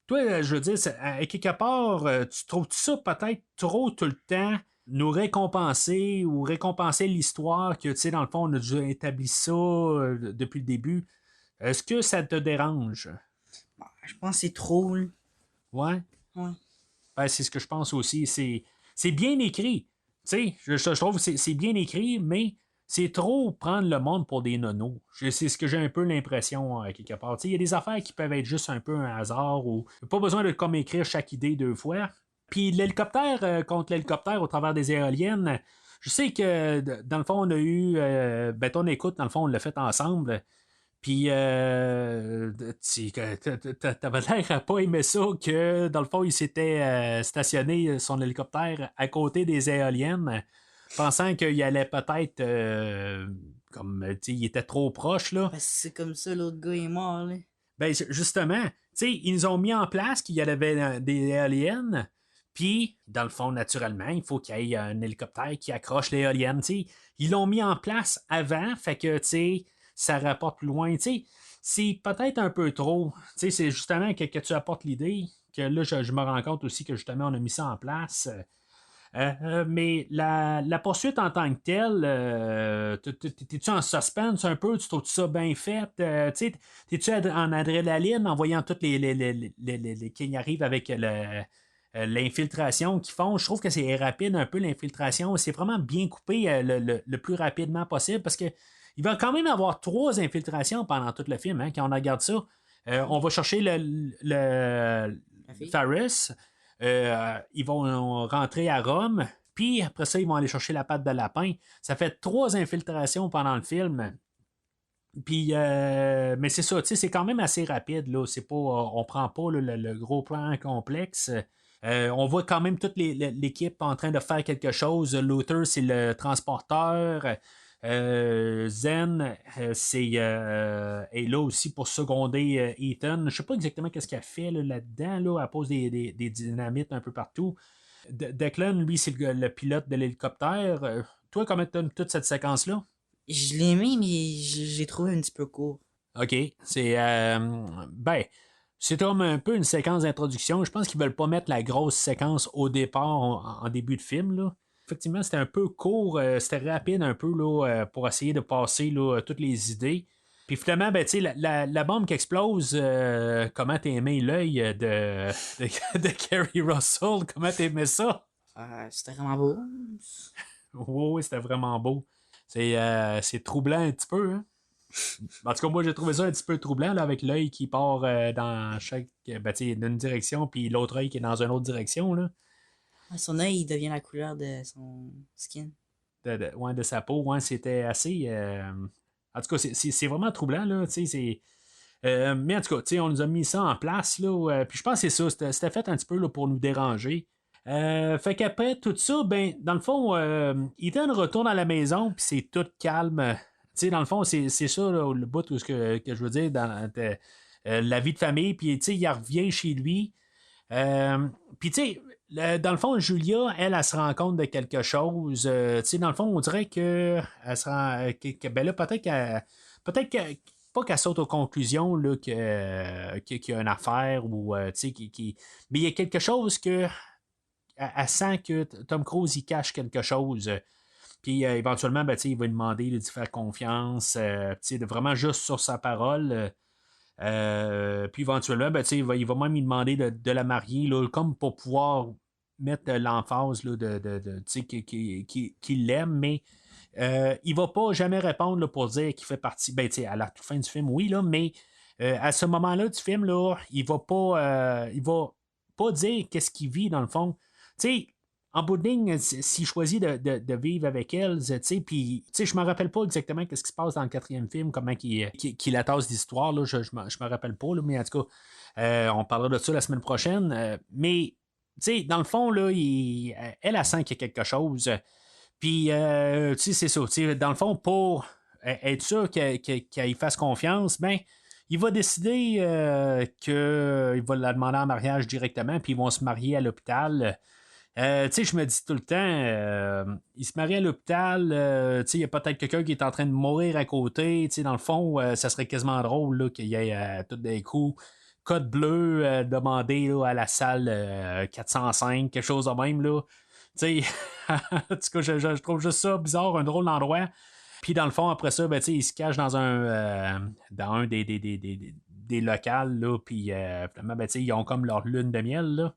Toi, je veux dire, à quelque part, tu trouves ça peut-être trop tout le temps nous récompenser ou récompenser l'histoire que, dans le fond, on a déjà établi ça depuis le début. Est-ce que ça te dérange? Je pense que c'est trop. Là. Ouais? Ouais. Ben, c'est ce que je pense aussi. C'est bien écrit. Je trouve que c'est bien écrit, mais c'est trop prendre le monde pour des nonos. C'est ce que j'ai un peu l'impression, quelque part. Il y a des affaires qui peuvent être juste un peu un hasard ou pas besoin de comme écrire chaque idée 2 fois. Puis l'hélicoptère contre l'hélicoptère au travers des éoliennes, je sais que dans le fond, on a eu ton écoute, dans le fond, on l'a fait ensemble. Puis, t'avais l'air à pas aimer ça que, dans le fond, il s'était stationné son hélicoptère à côté des éoliennes, pensant qu'il allait peut-être, il était trop proche, là. Parce que c'est comme ça, l'autre gars est mort, là. Ben, justement, ils nous ont mis en place qu'il y avait des éoliennes, puis, dans le fond, naturellement, il faut qu'il y ait un hélicoptère qui accroche l'éolienne, Ils l'ont mis en place avant, fait que, ça rapporte plus loin. C'est peut-être un peu trop. C'est justement que tu apportes l'idée que là, je me rends compte aussi que justement, on a mis ça en place. Mais la poursuite en tant que telle, t'es-tu en suspense un peu? Tu trouves ça bien fait? T'es-tu en adrénaline en voyant toutes les qui arrivent avec l'infiltration qu'ils font? Je trouve que c'est rapide un peu l'infiltration. C'est vraiment bien coupé le plus rapidement possible parce que il va quand même avoir 3 infiltrations pendant tout le film, quand on regarde ça. On va chercher le Faris. Ils vont rentrer à Rome. Puis après ça, ils vont aller chercher la patte de lapin. Ça fait 3 infiltrations pendant le film. Puis, mais c'est ça, c'est quand même assez rapide. Là. C'est pas, on prend pas le gros plan complexe. On voit quand même toute l'équipe en train de faire quelque chose. Luther, c'est le transporteur. Zen est là aussi pour seconder Ethan. Je sais pas exactement qu'est-ce qu'elle fait là-dedans. Là, elle pose des dynamites un peu partout. Declan, lui, c'est le pilote de l'hélicoptère. Toi, comment tu as toute cette séquence-là? Je l'ai aimé, mais j'ai trouvé un petit peu court. OK. C'est comme un peu une séquence d'introduction. Je pense qu'ils veulent pas mettre la grosse séquence au départ en début de film, là. Effectivement, c'était un peu court, c'était rapide un peu là, pour essayer de passer là, toutes les idées. Puis finalement, la bombe qui explose, comment t'as aimé l'œil de Kerry Russell? Comment t'as aimé ça? C'était vraiment beau. Oui, c'était vraiment beau. C'est troublant un petit peu. Hein? En tout cas, moi, j'ai trouvé ça un petit peu troublant là, avec l'œil qui part dans chaque d'une direction, puis l'autre œil qui est dans une autre direction. Là. Son œil, il devient la couleur de son skin. De sa peau, ouais, c'était assez. En tout cas, c'est vraiment troublant, là. Mais en tout cas, on nous a mis ça en place, là. Puis je pense que c'est ça. C'était fait un petit peu là, pour nous déranger. Fait qu'après tout ça, dans le fond, Ethan retourne à la maison, puis c'est tout calme. Dans le fond, c'est ça, là, le bout que je veux dire, dans la vie de famille. Puis, il revient chez lui. Puis, dans le fond, Julia, elle se rend compte de quelque chose. Dans le fond, on dirait qu'elle se rend. Là, peut-être pas qu'elle saute aux conclusions là, qu'il y a une affaire ou. Mais il y a quelque chose que elle sent que Tom Cruise, il cache quelque chose. Puis éventuellement, ben, il va lui demander de lui faire confiance, de vraiment juste sur sa parole. Puis éventuellement, ben, il va même lui demander de la marier, là, comme pour pouvoir mettre l'emphase là, qu'il l'aime, mais il va pas jamais répondre là, pour dire qu'il fait partie. Ben, à la toute fin du film, oui, là, mais à ce moment-là du film, là, il va pas dire qu'est-ce qu'il vit dans le fond. Tu sais, en bout de ligne, s'il choisit de vivre avec elle, puis je me rappelle pas exactement ce qui se passe dans le 4e film, comment qu'il attache l'histoire, là, je me rappelle pas, là, mais en tout cas, on parlera de ça la semaine prochaine. Mais, dans le fond, là, elle sent qu'il y a quelque chose. Puis, c'est ça. Dans le fond, pour être sûr qu'il fasse confiance, ben, il va décider qu'il va la demander en mariage directement, puis ils vont se marier à l'hôpital. Je me dis tout le temps, il se marie à l'hôpital, il y a peut-être quelqu'un qui est en train de mourir à côté. Dans le fond, ça serait quasiment drôle là, qu'il y ait tout d'un coup code bleu demandé là, à la salle 405, quelque chose de même. Là. En tout cas, je trouve juste ça bizarre, un drôle d'endroit. Puis dans le fond, après ça, ben, il se cache dans un des locales, là, puis finalement, ben, ils ont comme leur lune de miel. Là.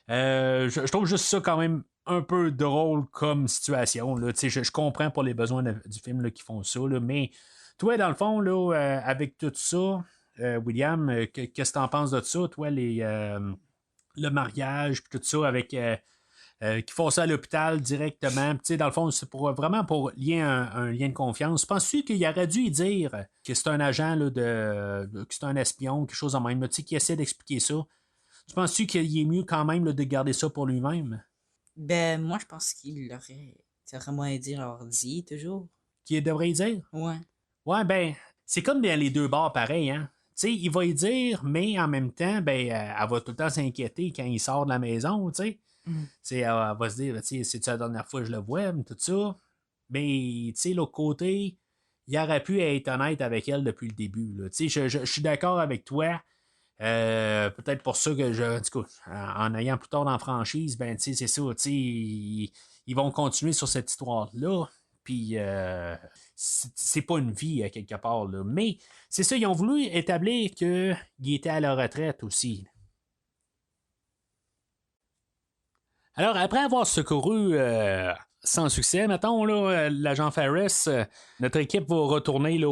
Je trouve juste ça quand même un peu drôle comme situation. Là. Je comprends pour les besoins du film là, qui font ça, là, mais toi, dans le fond, là, avec tout ça, William, qu'est-ce que tu en penses de ça? Toi, le mariage, puis tout ça, avec qui font ça à l'hôpital directement. Dans le fond, c'est vraiment pour lier un lien de confiance. Penses-tu qu'il aurait dû y dire que c'est un agent, là, que c'est un espion, quelque chose en même, qui essaie d'expliquer ça? Tu penses-tu qu'il est mieux quand même là, de garder ça pour lui-même? Ben, moi, je pense qu'il aurait vraiment à dire dit toujours. Qu'il devrait y dire? Ouais. Ouais, ben, c'est comme dans les deux bords pareil, hein. Il va y dire, mais en même temps, ben, elle va tout le temps s'inquiéter quand il sort de la maison, tu sais. Elle va se dire, c'est la dernière fois que je le vois, tout ça. Mais, l'autre côté, il aurait pu être honnête avec elle depuis le début. Je suis d'accord avec toi. Peut-être pour ça que en tout cas, en ayant plus tard dans la franchise, ben, c'est ça, ils vont continuer sur cette histoire-là. Puis, c'est pas une vie à quelque part. Là. Mais, c'est ça, ils ont voulu établir qu'il était à la retraite aussi. Alors, après avoir secouru sans succès, mettons, là, l'agent Ferris, notre équipe va retourner là,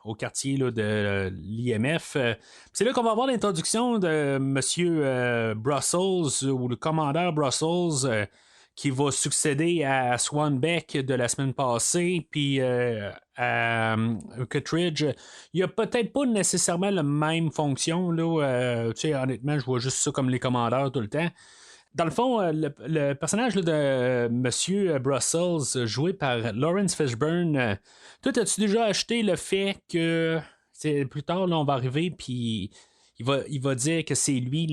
au quartier là, de l'IMF. C'est là qu'on va avoir l'introduction de M. Brussels, ou le commandeur Brussels, qui va succéder à Swanbeck de la semaine passée, puis à Kittredge. Il n'y a peut-être pas nécessairement la même fonction. Là, honnêtement, je vois juste ça comme les commandeurs tout le temps. Dans le fond, le personnage là, de M. Brussels, joué par Lawrence Fishburne, toi, as-tu déjà acheté le fait que plus tard, là, on va arriver, puis il va dire que c'est lui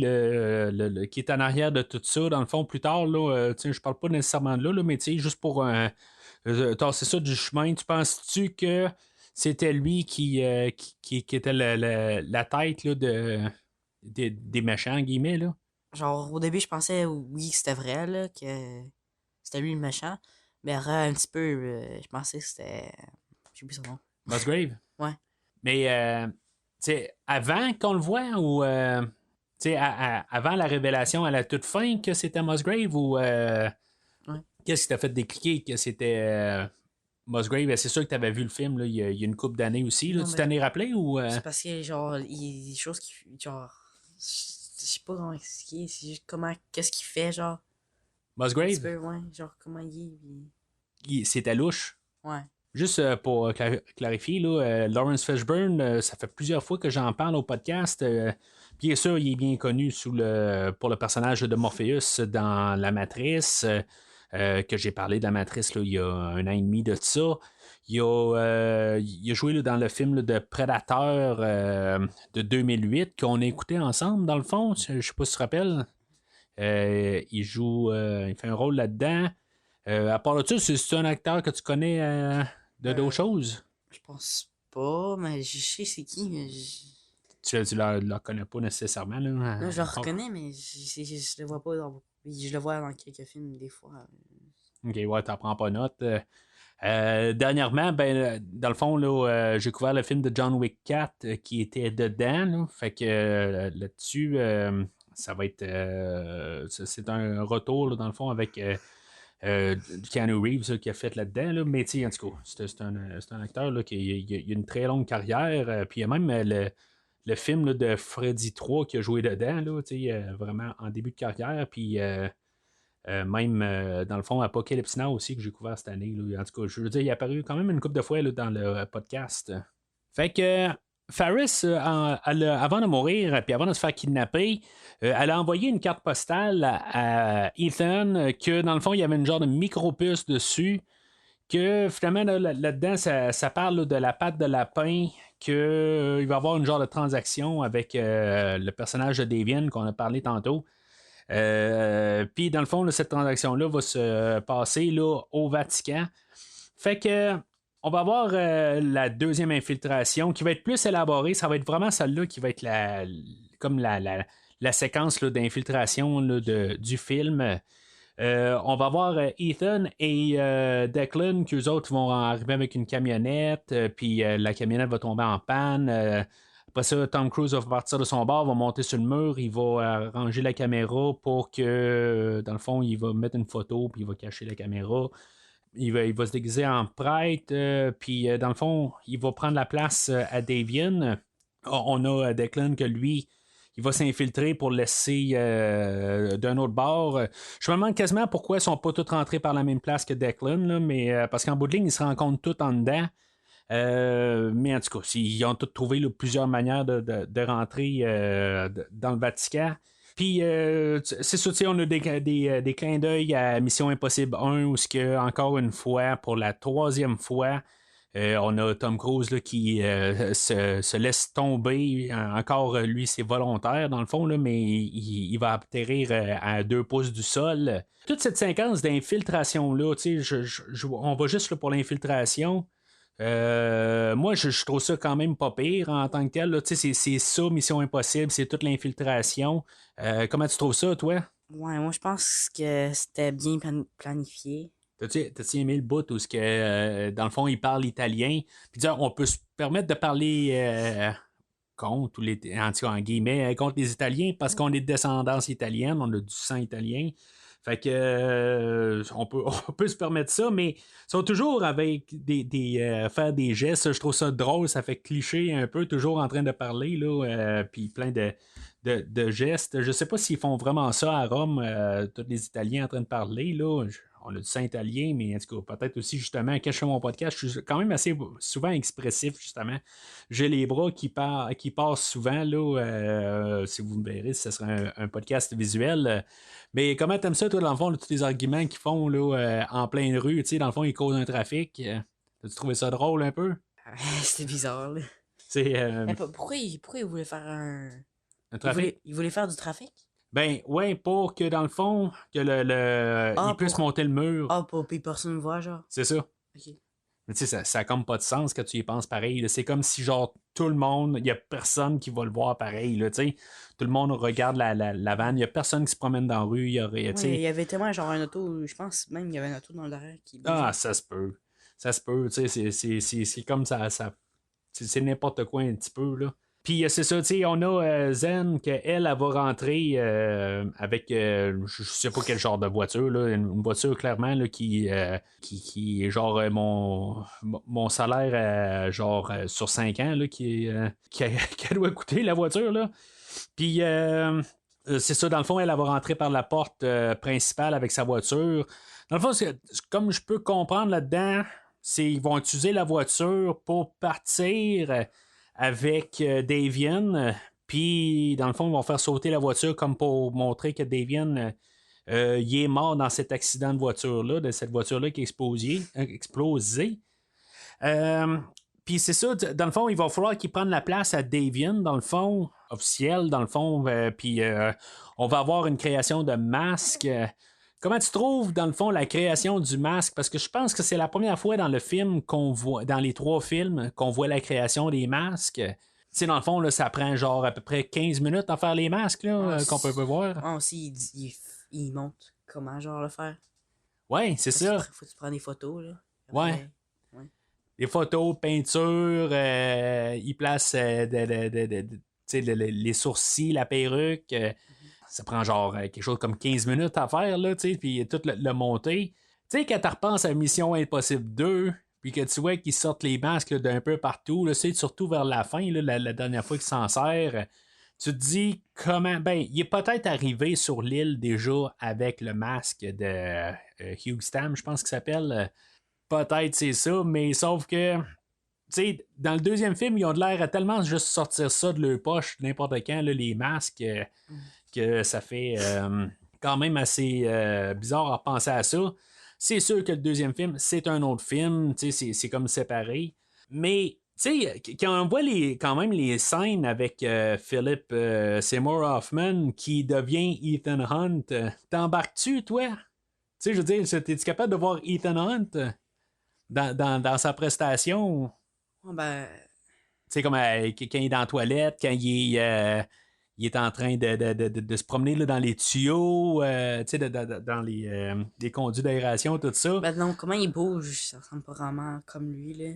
qui est en arrière de tout ça. Dans le fond, plus tard, là, je parle pas nécessairement de là, mais juste pour tasser ça du chemin, tu penses-tu que c'était lui qui était la tête là, des méchants, guillemets, là? Genre, au début, je pensais, oui, que c'était vrai, là, que c'était lui le méchant. Mais un petit peu, je pensais que c'était. J'ai oublié son nom. Musgrave? Ouais. Mais, avant qu'on le voit, ou avant la révélation à la toute fin que c'était Musgrave, ou Ouais. qu'est-ce qui t'a fait décliquer que c'était Musgrave? C'est sûr que tu avais vu le film là, il y a une couple d'années aussi. Là. Non, Tu t'en es rappelé ou. C'est parce que, genre, il y a des choses qui. Genre. Je sais pas comment expliquer. C'est juste qu'est-ce qu'il fait, genre. Musgrave? Un petit peu, ouais. Genre, comment il est. Puis... C'était louche. Ouais. Juste pour clarifier, là, Lawrence Fishburne, ça fait plusieurs fois que j'en parle au podcast. Bien sûr, il est bien connu pour le personnage de Morpheus dans La Matrice, que j'ai parlé de La Matrice là, il y a 1 an et demi de ça. Il a joué là, dans le film là, de Predator de 2008 qu'on a écouté ensemble, dans le fond. Je sais pas si tu te rappelles. Il fait un rôle là-dedans. À part de ça, c'est un acteur que tu connais d'autres choses? Je pense pas, mais je sais c'est qui, mais Tu le connais pas nécessairement. Là, non, je le reconnais, mais je le vois pas dans beaucoup Je le vois dans quelques films, des fois. Ok, ouais, t'en prends pas note. Dernièrement, dans le fond, là, j'ai couvert le film de John Wick 4 qui était dedans. Là. Fait que là-dessus, ça va être. C'est un retour, là, dans le fond, avec Keanu Reeves là, qui a fait là-dedans. Là. Mais en tout cas, c'est un acteur là, qui a une très longue carrière. Puis il y a même le film là, de Freddy 3 qui a joué dedans, là, vraiment en début de carrière. Puis. Même, dans le fond, Apocalypse Now aussi, que j'ai couvert cette année. Là. En tout cas, je veux dire, il est apparu quand même une couple de fois là, dans le podcast. Fait que Faris, avant de mourir, puis avant de se faire kidnapper, elle a envoyé une carte postale à Ethan, que dans le fond, il y avait une genre de micro-puce dessus, que finalement, là-dedans, ça parle là, de la patte de lapin, qu'il va y avoir une genre de transaction avec le personnage de Davian qu'on a parlé tantôt. Puis dans le fond, là, cette transaction-là va se passer là, au Vatican. Fait que on va avoir la deuxième infiltration qui va être plus élaborée. Ça va être vraiment celle-là qui va être comme la séquence là, d'infiltration là, du film. On va voir Ethan et Declan, qu'eux autres vont arriver avec une camionnette, puis la camionnette va tomber en panne. Après ça, Tom Cruise va partir de son bar, va monter sur le mur, il va ranger la caméra pour que, dans le fond, il va mettre une photo, puis il va cacher la caméra. Il va se déguiser en prêtre, puis dans le fond, il va prendre la place à Davian. On a Declan que lui, il va s'infiltrer pour laisser d'un autre bord. Je me demande quasiment pourquoi ils ne sont pas tous rentrés par la même place que Declan, là, mais parce qu'en bout de ligne, ils se rencontrent tous en dedans. Mais en tout cas, ils ont tous trouvé là, plusieurs manières de rentrer dans le Vatican. Puis, c'est ça, on a des clins d'œil à Mission Impossible 1, où encore une fois, pour la troisième fois, on a Tom Cruise là, qui se laisse tomber. Encore, lui, c'est volontaire, dans le fond, là, mais il va atterrir à 2 pouces du sol. Toute cette séquence d'infiltration-là, on va juste là, pour l'infiltration. Moi, je trouve ça quand même pas pire en tant que tel. Là. C'est ça, Mission Impossible, c'est toute l'infiltration. Comment tu trouves ça, toi? Ouais, moi, je pense que c'était bien planifié. T'as-tu aimé le bout où dans le fond, il parle italien? Puis on peut se permettre de parler contre, en guillemets, contre les Italiens parce qu'on est de descendance italienne, on a du sang italien. Fait que on peut se permettre ça, mais ils sont toujours avec faire des gestes. Je trouve ça drôle, ça fait cliché un peu, toujours en train de parler, là, puis plein de gestes. Je sais pas s'ils font vraiment ça à Rome, tous les Italiens en train de parler, là. On a du sang italien, mais en tout cas, peut-être aussi, justement, quand je fais mon podcast, je suis quand même assez souvent expressif, justement. J'ai les bras qui passent souvent, là. Si vous me verrez, ce serait un podcast visuel. Mais comment t'aimes ça, toi, dans le fond, là, tous les arguments qu'ils font là, en pleine rue, tu sais, dans le fond, ils causent un trafic. As-tu trouvé ça drôle un peu? C'était bizarre, là. Mais pourquoi il voulait faire un trafic? Il voulait faire du trafic? Ben, ouais, pour que, dans le fond, que il puisse monter le mur. Ah, pour que personne ne voit, genre. C'est ça. OK. Mais tu sais, ça n'a comme pas de sens quand tu y penses pareil. Là. C'est comme si, genre, tout le monde, il n'y a personne qui va le voir pareil. Là, tout le monde regarde la vanne, il n'y a personne qui se promène dans la rue. Il y avait tellement, genre, un auto, je pense même qu'il y avait un auto dans le derrière qui bougeait. Ah, ça se peut. Ça se peut, tu sais, c'est comme ça c'est n'importe quoi un petit peu, là. Puis c'est ça, tu sais, on a Zen, qu'elle va rentrer avec, je sais pas quel genre de voiture, là, une voiture clairement là, qui est genre mon salaire genre sur 5 ans, là, qu'elle doit coûter la voiture, là. Puis c'est ça, dans le fond, elle va rentrer par la porte principale avec sa voiture. Dans le fond, comme je peux comprendre là-dedans, ils vont utiliser la voiture pour partir avec Davian, puis dans le fond, ils vont faire sauter la voiture comme pour montrer que Davian il est mort dans cet accident de voiture-là, de cette voiture-là qui a explosé. Puis c'est ça, dans le fond, il va falloir qu'il prenne la place à Davian, dans le fond, officiel, dans le fond, puis on va avoir une création de masque. Comment tu trouves, dans le fond, la création du masque? Parce que je pense que c'est la première fois dans le film qu'on voit, dans les 3 films, qu'on voit la création des masques. sais, dans le fond, là, ça prend genre à peu près 15 minutes à faire les masques, là, qu'on peut voir. Ah, aussi, il montre comment, genre, le faire. Ouais, c'est ça. Faut que tu prends des photos, là. Ouais. Après, Des photos, peinture, il place les sourcils, la perruque. Ça prend genre quelque chose comme 15 minutes à faire, là, puis tout le monter. Tu sais, quand tu repenses à Mission Impossible 2, puis que tu vois qu'ils sortent les masques là, d'un peu partout, là, surtout vers la fin, là, la dernière fois qu'ils s'en sert, tu te dis comment. Ben, il est peut-être arrivé sur l'île déjà avec le masque de Hugh Stam, je pense qu'il s'appelle. Peut-être c'est ça, mais sauf que, tu sais, dans le deuxième film, ils ont de l'air à tellement juste sortir ça de leur poche n'importe quand, là, les masques, que ça fait quand même assez bizarre à penser à ça. C'est sûr que le deuxième film, c'est un autre film, tu sais, c'est comme séparé. Mais, tu sais, quand on voit quand même les scènes avec Philip Seymour Hoffman qui devient Ethan Hunt, t'embarques-tu, toi? Tu sais, je veux dire, es-tu capable de voir Ethan Hunt dans sa prestation? Oh, ben. Tu sais, comme quand il est dans la toilette, quand il est en train de se promener là, dans les tuyaux, tu sais, dans les conduits d'aération, tout ça. Ben non, comment il bouge, ça ressemble pas vraiment comme lui, là.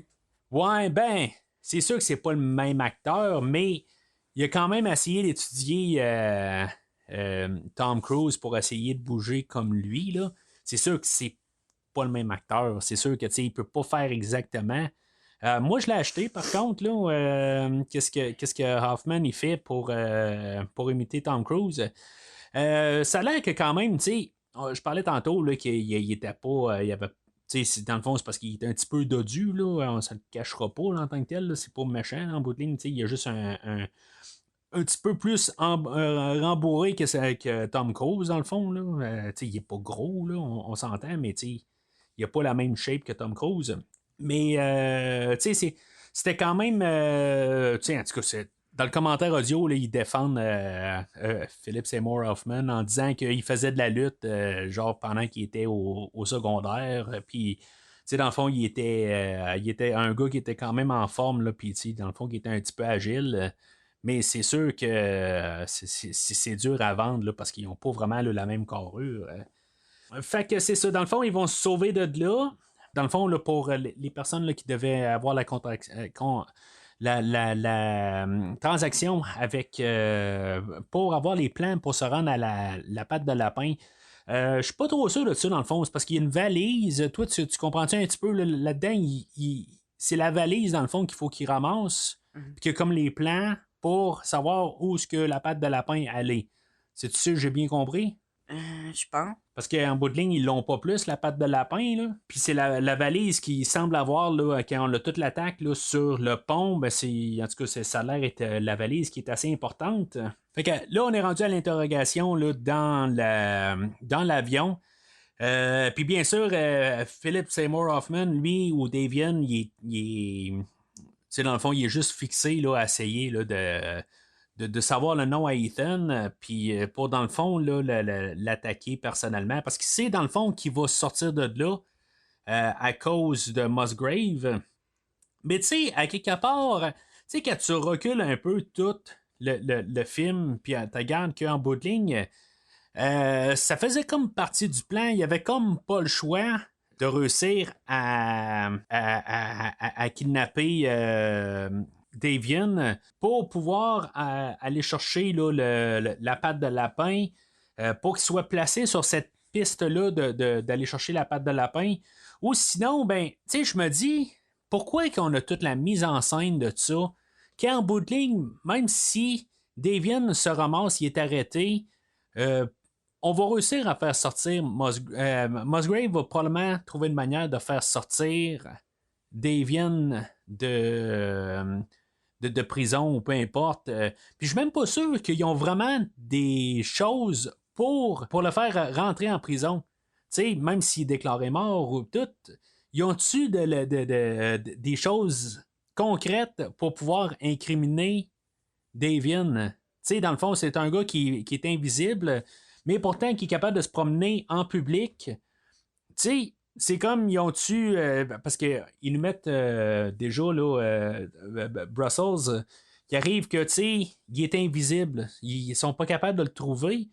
Ouais, ben, c'est sûr que c'est pas le même acteur, mais il a quand même essayé d'étudier Tom Cruise pour essayer de bouger comme lui, là. C'est sûr que c'est pas le même acteur. C'est sûr que, tu sais, il peut pas faire exactement. Moi, je l'ai acheté, par contre, là, qu'est-ce que Hoffman il fait pour imiter Tom Cruise. Ça a l'air que quand même, tu sais, je parlais tantôt là, qu'il était pas. Il avait, dans le fond, c'est parce qu'il est un petit peu dodu, là, on ne le cachera pas là, en tant que tel. Là, c'est pas méchant là, en bout de ligne. Il y a juste un petit peu plus rembourré que Tom Cruise, dans le fond. Là. Il n'est pas gros, là, on s'entend, mais il n'a pas la même shape que Tom Cruise. Mais, c'était quand même. En tout cas, dans le commentaire audio, là, ils défendent Philip Seymour Hoffman en disant qu'il faisait de la lutte, genre pendant qu'il était au secondaire. Puis, dans le fond, il était un gars qui était quand même en forme, là, puis, dans le fond, qui était un petit peu agile. Mais c'est sûr que c'est dur à vendre là, parce qu'ils n'ont pas vraiment là, la même carrure. Fait que c'est ça. Dans le fond, ils vont se sauver de là. Dans le fond, là, pour les personnes là, qui devaient avoir la transaction avec pour avoir les plans pour se rendre à la patte de lapin. Je suis pas trop sûr de ça, dans le fond. C'est parce qu'il y a une valise. Toi, tu comprends-tu un petit peu là-dedans? C'est la valise, dans le fond, qu'il faut qu'il ramasse. Puis qu'il y a comme les plans pour savoir où est-ce que la patte de lapin allait. C'est-tu sûr que j'ai bien compris? Je pense. Parce qu'en bout de ligne, ils l'ont pas plus, la patte de lapin. Là. Puis c'est la valise qui semble avoir, là, quand on a toute l'attaque là, sur le pont, ben en tout cas, ça a l'air être la valise qui est assez importante. Fait que là, on est rendu à l'interrogation là, dans l'avion. Puis bien sûr, Philip Seymour Hoffman, lui, ou Davian, il est dans le fond, il est juste fixé là, à essayer là, de savoir le nom à Ethan, puis pour, dans le fond, là, l'attaquer personnellement, parce qu'il sait, dans le fond, qu'il va sortir de là à cause de Musgrave. Mais tu sais, à quelque part, tu sais, quand tu recules un peu tout le film, puis tu regardes qu'en bout de ligne, ça faisait comme partie du plan. Il y avait comme pas le choix de réussir à kidnapper Davian pour pouvoir aller chercher là, la patte de lapin pour qu'il soit placé sur cette piste-là d'aller chercher la patte de lapin. Ou sinon, ben, tu sais, je me dis, pourquoi qu'on a toute la mise en scène de ça, qu'en bout de ligne, même si Davian se ramasse, il est arrêté, on va réussir à faire sortir Musgrave va probablement trouver une manière de faire sortir Davian de prison ou peu importe. Puis je suis même pas sûr qu'ils ont vraiment des choses pour le faire rentrer en prison. Tu sais, même s'il est déclaré mort ou tout, ils ont-tu des choses concrètes pour pouvoir incriminer Davian? Tu sais, dans le fond, c'est un gars qui est invisible, mais pourtant qui est capable de se promener en public. Tu sais, c'est comme ils ont tué parce qu'ils nous mettent déjà là, Brussels, qui arrive que, tu sais, il est invisible. Ils sont pas capables de le trouver.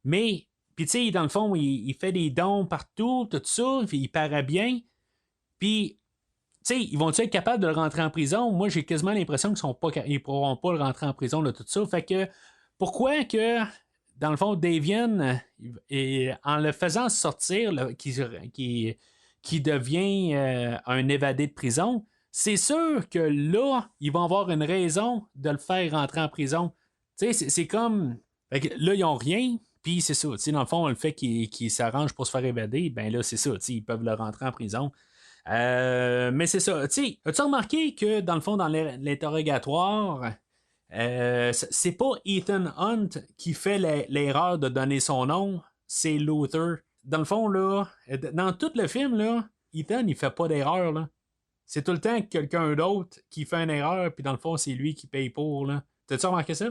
Mais, puis, tu sais, dans le fond, il fait des dons partout, tout ça, puis il paraît bien. Puis, tu sais, ils vont-ils être capables de le rentrer en prison? Moi, j'ai quasiment l'impression qu'ils ne pourront pas le rentrer en prison, là, tout ça. Fait que, pourquoi que, dans le fond, Davian, en le faisant sortir, là, qui devient un évadé de prison, c'est sûr que là, ils vont avoir une raison de le faire rentrer en prison. Tu sais, c'est comme... Fait que là, ils n'ont rien, puis c'est ça. Tu sais, dans le fond, le fait qu'ils s'arrangent pour se faire évader, ben là, c'est ça. Tu sais, ils peuvent le rentrer en prison. Mais c'est ça. Tu sais, as-tu remarqué que, dans le fond, dans l'interrogatoire, c'est pas Ethan Hunt qui fait l'erreur de donner son nom, c'est Luther. Dans le fond, là, dans tout le film, là, Ethan, il fait pas d'erreur, là. C'est tout le temps quelqu'un d'autre qui fait une erreur, puis dans le fond, c'est lui qui paye pour, là. T'as-tu remarqué ça?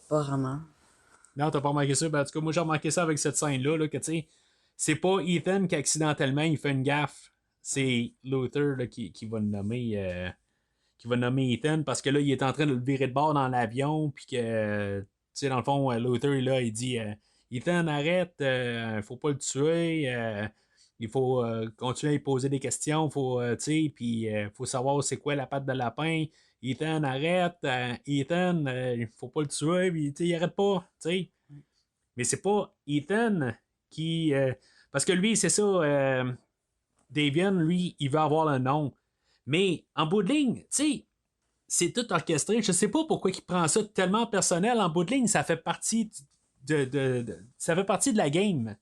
Pas vraiment. Non, t'as pas remarqué ça? Ben, en tout cas, moi, j'ai remarqué ça avec cette scène-là, là, que, tu sais, c'est pas Ethan qui accidentellement, il fait une gaffe. C'est Luther, là, qui va le nommer... qui va nommer Ethan, parce que là, il est en train de le virer de bord dans l'avion, puis que, tu sais, dans le fond, Luther, là, il dit Ethan, arrête, faut pas le tuer, il faut continuer à lui poser des questions, faut, tu sais, puis faut savoir c'est quoi la patte de lapin. Ethan, arrête, Ethan, il faut pas le tuer, puis, tu sais, il arrête pas, tu sais. Mais c'est pas Ethan qui... parce que lui, c'est ça, Davian, lui, il veut avoir le nom. Mais en bout de ligne, tu sais, c'est tout orchestré. Je sais pas pourquoi il prend ça tellement personnel. En bout de ligne, ça fait partie ça fait partie de la game.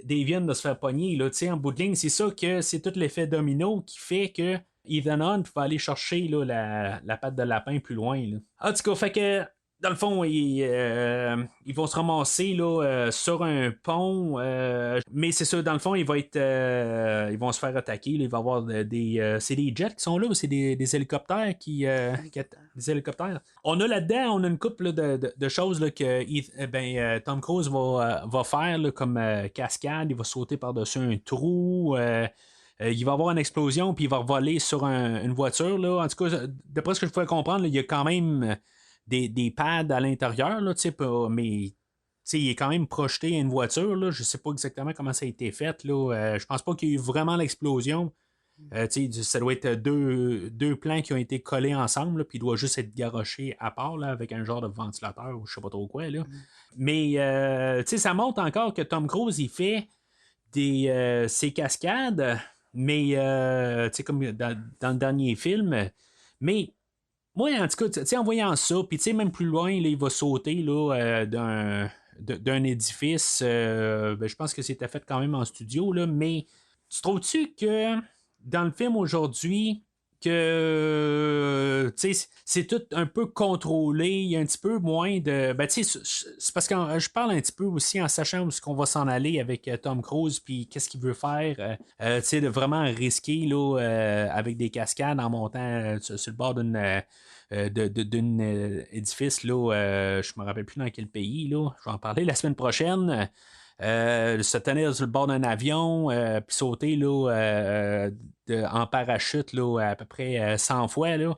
Davian de se faire pogner, là, tu sais, en bout de ligne, c'est ça que c'est tout l'effet domino qui fait que Ethan Hunt va aller chercher là, la patte de lapin plus loin. Là. En tout cas, fait que dans le fond, ils vont se ramasser là, sur un pont. Mais c'est ça, dans le fond, ils vont se faire attaquer. Là, il va y avoir c'est des jets qui sont là ou c'est des hélicoptères des hélicoptères. On a là-dedans, on a une couple là, de choses là, que Tom Cruise va faire là, comme cascade. Il va sauter par-dessus un trou. Il va avoir une explosion, puis il va voler sur une voiture. Là. En tout cas, d'après ce que je pouvais comprendre, là, il y a quand même des pads à l'intérieur, là, mais il est quand même projeté à une voiture. Là. Je ne sais pas exactement comment ça a été fait. Là. Je pense pas qu'il y ait eu vraiment l'explosion. Ça doit être deux plans qui ont été collés ensemble, puis il doit juste être garoché à part là, avec un genre de ventilateur ou je sais pas trop quoi. Là. Mais ça montre encore que Tom Cruise il fait ses cascades, mais comme dans le dernier film. Mais moi, en tout cas, en voyant ça, puis même plus loin, là, il va sauter là, d'un édifice. Je pense que c'était fait quand même en studio, là, mais tu trouves-tu que dans le film aujourd'hui, que c'est tout un peu contrôlé, il y a un petit peu moins de... c'est parce que je parle un petit peu aussi en sachant où est-ce qu'on va s'en aller avec Tom Cruise, puis qu'est-ce qu'il veut faire, de vraiment risquer là, avec des cascades en montant sur le bord d'une édifice, là, je me rappelle plus dans quel pays, là, je vais en parler la semaine prochaine. Se tenir sur le bord d'un avion, puis sauter là, en parachute là, à peu près 100 fois. Là.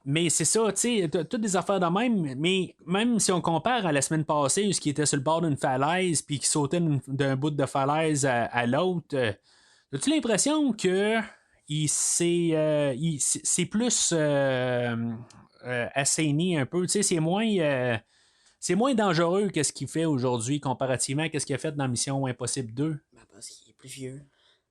Mais c'est ça, tu sais, toutes des affaires de même, mais même si on compare à la semaine passée, où il était sur le bord d'une falaise, puis qui sautait d'un bout de falaise à l'autre, as-tu l'impression que c'est plus assaini un peu, tu sais, c'est moins... c'est moins dangereux que ce qu'il fait aujourd'hui comparativement à ce qu'il a fait dans Mission Impossible 2. Parce qu'il est plus vieux.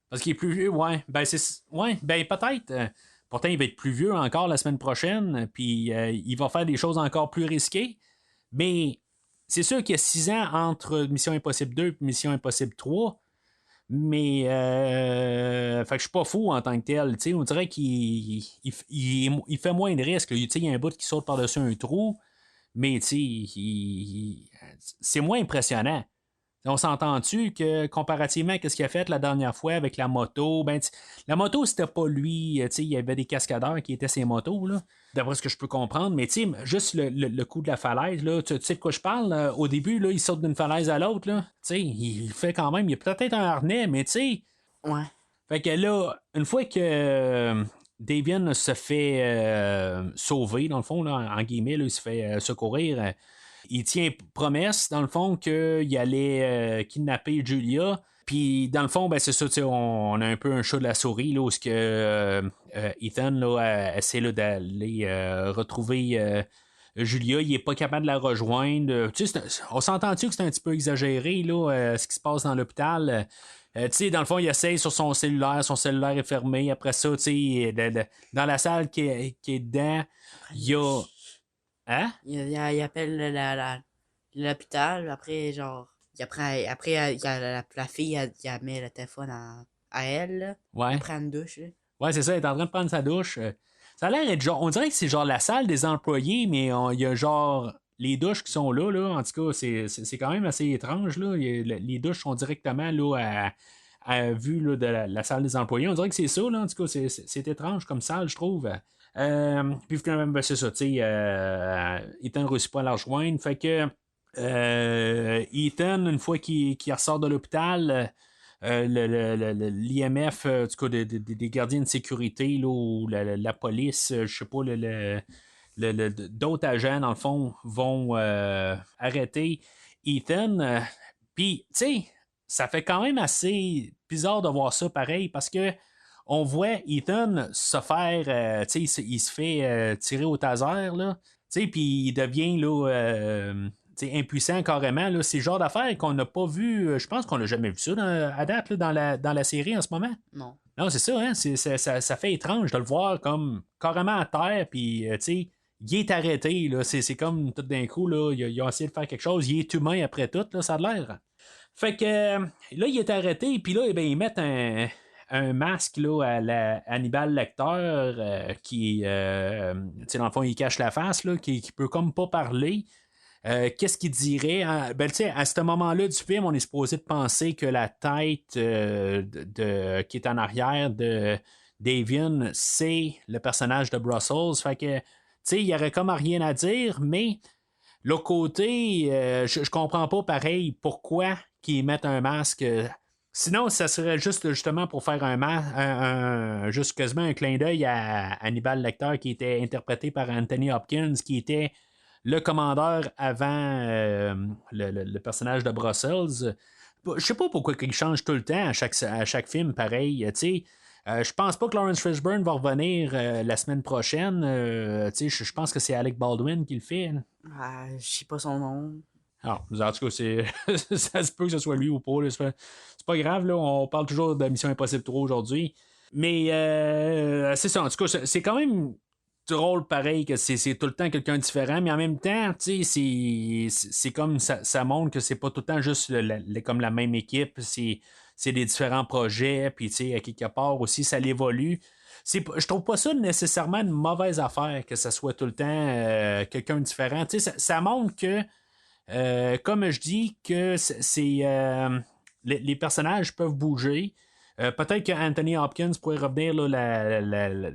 Parce qu'il est plus vieux, ouais. Peut-être. Pourtant, il va être plus vieux encore la semaine prochaine, puis il va faire des choses encore plus risquées. Mais c'est sûr qu'il y a 6 ans entre Mission Impossible 2 et Mission Impossible 3. Mais fait que je suis pas fou en tant que tel. T'sais, on dirait qu'il fait moins de risques. Il y a un bout qui saute par-dessus un trou. Mais tu sais, c'est moins impressionnant. On s'entend-tu que comparativement à ce qu'il a fait la dernière fois avec la moto, la moto, c'était pas lui. Il y avait des cascadeurs qui étaient ses motos, là, d'après ce que je peux comprendre. Mais juste le coup de la falaise, là, tu sais de quoi je parle? Au début, là, il saute d'une falaise à l'autre. Là, il fait quand même, il a peut-être un harnais, mais tu sais. Ouais. Fait que là, une fois que Davian se fait sauver, dans le fond, là, en guillemets, là, il se fait secourir. Il tient promesse, dans le fond, qu'il allait kidnapper Julia. Puis, dans le fond, ben, c'est ça, on a un peu un chat de la souris, là, où Ethan là, essaie là, d'aller retrouver Julia. Il n'est pas capable de la rejoindre. On s'entend-tu que c'est un petit peu exagéré, là, ce qui se passe dans l'hôpital? Dans le fond, il essaye sur son cellulaire est fermé. Après ça, dans la salle qui est dedans, il y a. Hein? Il appelle l'hôpital, après, genre. Après il y a la fille, elle met le téléphone à elle, là. Ouais. Elle prend une douche, là. Ouais, c'est ça, elle est en train de prendre sa douche. Ça a l'air d'être genre. On dirait que c'est genre la salle des employés, mais il y a genre. Les douches qui sont là, en tout cas, c'est quand même assez étrange. Là. Les douches sont directement là, à vue là, de la salle des employés. On dirait que c'est ça, là, en tout cas, c'est étrange comme salle, je trouve. Puis finalement, ben, c'est ça, tu sais, Ethan ne réussit pas à la rejoindre. Fait que Ethan, une fois qu'il ressort de l'hôpital, l'IMF, en tout cas, des gardiens de sécurité, là, ou la police, je sais pas, d'autres agents, dans le fond, vont arrêter Ethan. Puis, tu sais, ça fait quand même assez bizarre de voir ça pareil parce que on voit Ethan se faire, tu sais, il se fait tirer au taser, là, tu sais, puis il devient, là, impuissant carrément. Là. C'est le genre d'affaire qu'on n'a pas vu, je pense qu'on n'a jamais vu ça à date là, dans la série en ce moment. Non. Non, c'est ça, hein? Ça fait étrange de le voir comme carrément à terre, puis, tu sais, il est arrêté, là. C'est comme tout d'un coup, là, ils ont essayé de faire quelque chose, il est humain après tout, là, ça a l'air. Fait que là, il est arrêté, puis là, ils mettent un masque là, à la Hannibal Lecter qui, tu sais, dans le fond, il cache la face, là, qui peut comme pas parler. Qu'est-ce qu'il dirait? Ben, tu sais, à ce moment-là du film, on est supposé de penser que la tête qui est en arrière de Davian, c'est le personnage de Brussels. Fait que, tu sais, il y aurait comme rien à dire, mais l'autre côté, je comprends pas pareil pourquoi qu'ils mettent un masque. Sinon, ça serait juste justement pour faire juste quasiment un clin d'œil à Hannibal Lecter qui était interprété par Anthony Hopkins, qui était le commandeur avant le personnage de Brussels. Je sais pas pourquoi il change tout le temps à chaque film pareil. Je pense pas que Lawrence Fishburne va revenir la semaine prochaine. Je pense que c'est Alec Baldwin qui le fait. Je sais pas son nom. Alors, en tout cas, ça se peut que ce soit lui ou pas. Là. C'est pas grave, là, on parle toujours de Mission Impossible 3 aujourd'hui. Mais c'est ça, en tout cas, c'est quand même drôle pareil que c'est tout le temps quelqu'un de différent, mais en même temps, c'est comme ça montre que c'est pas tout le temps juste comme la même équipe, c'est des différents projets, puis à quelque part aussi, ça l'évolue. Je trouve pas ça nécessairement une mauvaise affaire que ça soit tout le temps quelqu'un de différent. Ça montre que comme je dis que les personnages peuvent bouger. Peut-être qu'Anthony Hopkins pourrait revenir là,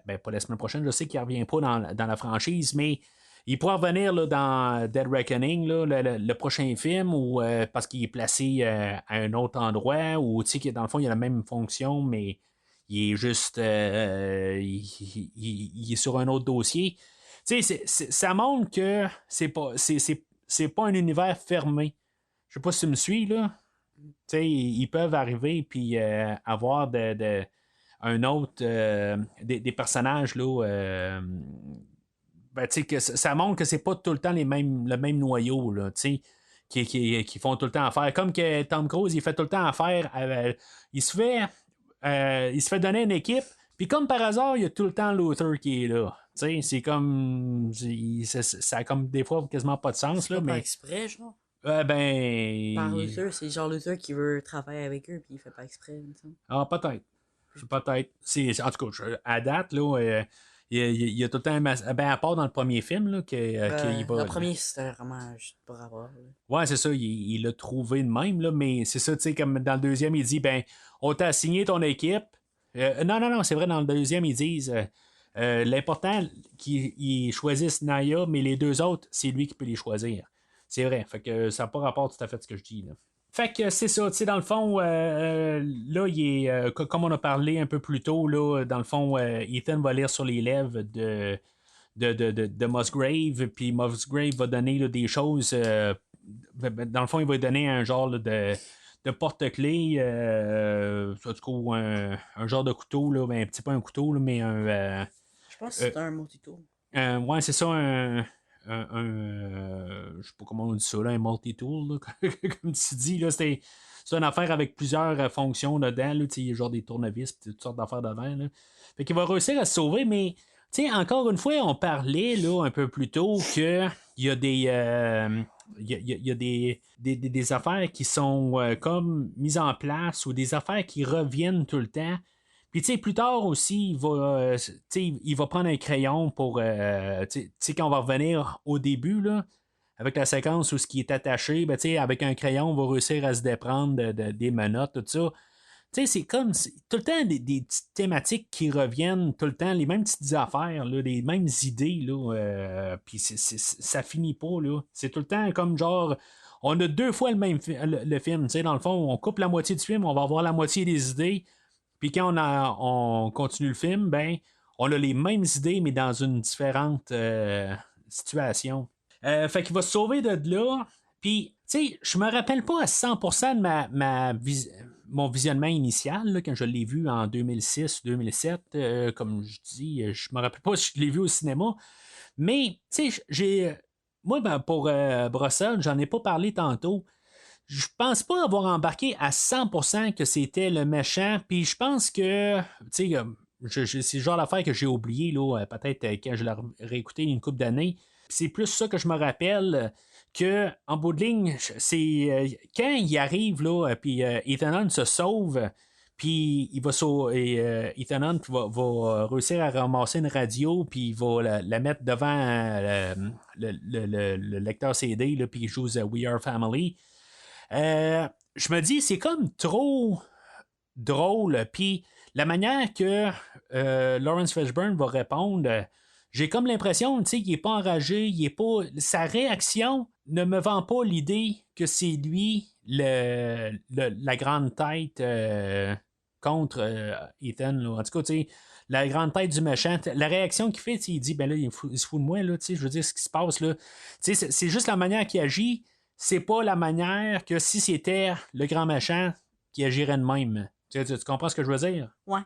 ben, pas la semaine prochaine, je sais qu'il ne revient pas dans la franchise, mais il pourrait revenir là, dans Dead Reckoning, là, le prochain film, ou parce qu'il est placé à un autre endroit, ou dans le fond, il a la même fonction, mais il est juste il est sur un autre dossier. Ça montre que c'est pas un univers fermé. Je sais pas si tu me suis, là. Ils peuvent arriver puis avoir un autre des personnages là, ben, que ça montre que c'est pas tout le temps le même noyau là, qui font tout le temps affaire. Comme que Tom Cruise, il fait tout le temps affaire. Il se fait donner une équipe, puis comme par hasard, il y a tout le temps Luther qui est là. C'est comme. Ça a comme des fois quasiment pas de sens. C'est là, pas mais par exprès, genre. Ben. Par Luther, c'est genre Luther qui veut travailler avec eux, puis il fait pas exprès. Il me semble. Ah, peut-être. Peut-être. En tout cas, à date, là, il y a tout le temps ben, à part dans le premier film, là, qu'il va. Le premier, c'était vraiment juste par rapport. Ouais, c'est ça, il l'a trouvé de même, là, mais c'est ça, tu sais, comme dans le deuxième, il dit, ben, on t'a assigné ton équipe. Non, c'est vrai, dans le deuxième, ils disent, l'important qu'ils choisissent Naya, mais les deux autres, c'est lui qui peut les choisir. C'est vrai. Fait que ça n'a pas rapport tout à fait à ce que je dis. Là. Fait que c'est ça, tu sais, dans le fond, là, il est, comme on a parlé un peu plus tôt, là, dans le fond, Ethan va lire sur les lèvres de Musgrave, puis Musgrave va donner là, des choses. Dans le fond, il va donner un genre là, de porte-clés, en tout cas, un genre de couteau, là, ben, c'est pas un couteau, là, mais un. Je pense que c'est un multi-tool. Ouais, c'est ça, je sais pas comment on dit ça, là, un multi-tool, là, comme tu dis, là, c'est une affaire avec plusieurs fonctions dedans, là, il y a genre des tournevis, toutes sortes d'affaires dedans, là. Fait qu'il va réussir à se sauver, mais, tu sais, encore une fois, on parlait, là, un peu plus tôt, que il y a des... il y a des affaires qui sont comme mises en place ou des affaires qui reviennent tout le temps. Puis, tu sais, plus tard aussi, il va prendre un crayon pour, tu sais, quand on va revenir au début, là, avec la séquence où ce qui est attaché, ben, tu sais, avec un crayon, on va réussir à se déprendre des menottes, tout ça. Tu sais, c'est tout le temps des petites thématiques qui reviennent tout le temps, les mêmes petites affaires, là, les mêmes idées, là, puis ça finit pas, là. C'est tout le temps comme genre, on a 2 fois le film, tu sais, dans le fond, on coupe la moitié du film, on va avoir la moitié des idées, puis quand on continue le film, ben, on a les mêmes idées, mais dans une différente situation. Fait qu'il va se sauver de là, puis, tu sais, je me rappelle pas à 100% de mon visionnement initial, là, quand je l'ai vu en 2006-2007, comme je dis, je me rappelle pas si je l'ai vu au cinéma, mais, tu sais, moi, ben, pour Brussels, j'en ai pas parlé tantôt. Je pense pas avoir embarqué à 100% que c'était le méchant, puis je pense que, tu sais, c'est le genre d'affaire que j'ai oublié, là, peut-être quand je l'ai réécouté une couple d'années. C'est plus ça que je me rappelle que en bout de ligne, c'est quand il arrive là, puis Ethan Hunt se sauve, puis il va Ethan Hunt va réussir à ramasser une radio, puis il va la mettre devant le lecteur CD, puis il joue We Are Family. Je me dis, c'est comme trop drôle, puis la manière que Lawrence Fishburne va répondre. J'ai comme l'impression, tu sais, qu'il n'est pas enragé, il est pas. Sa réaction ne me vend pas l'idée que c'est lui la grande tête contre Ethan. Là. En tout cas, tu sais, la grande tête du méchant. La réaction qu'il fait, il dit, ben là, il se fout de moi, là, tu sais, je veux dire, ce qui se passe là. Tu sais, c'est juste la manière qu'il agit. C'est pas la manière que si c'était le grand méchant qui agirait de même. Tu comprends ce que je veux dire? Ouais.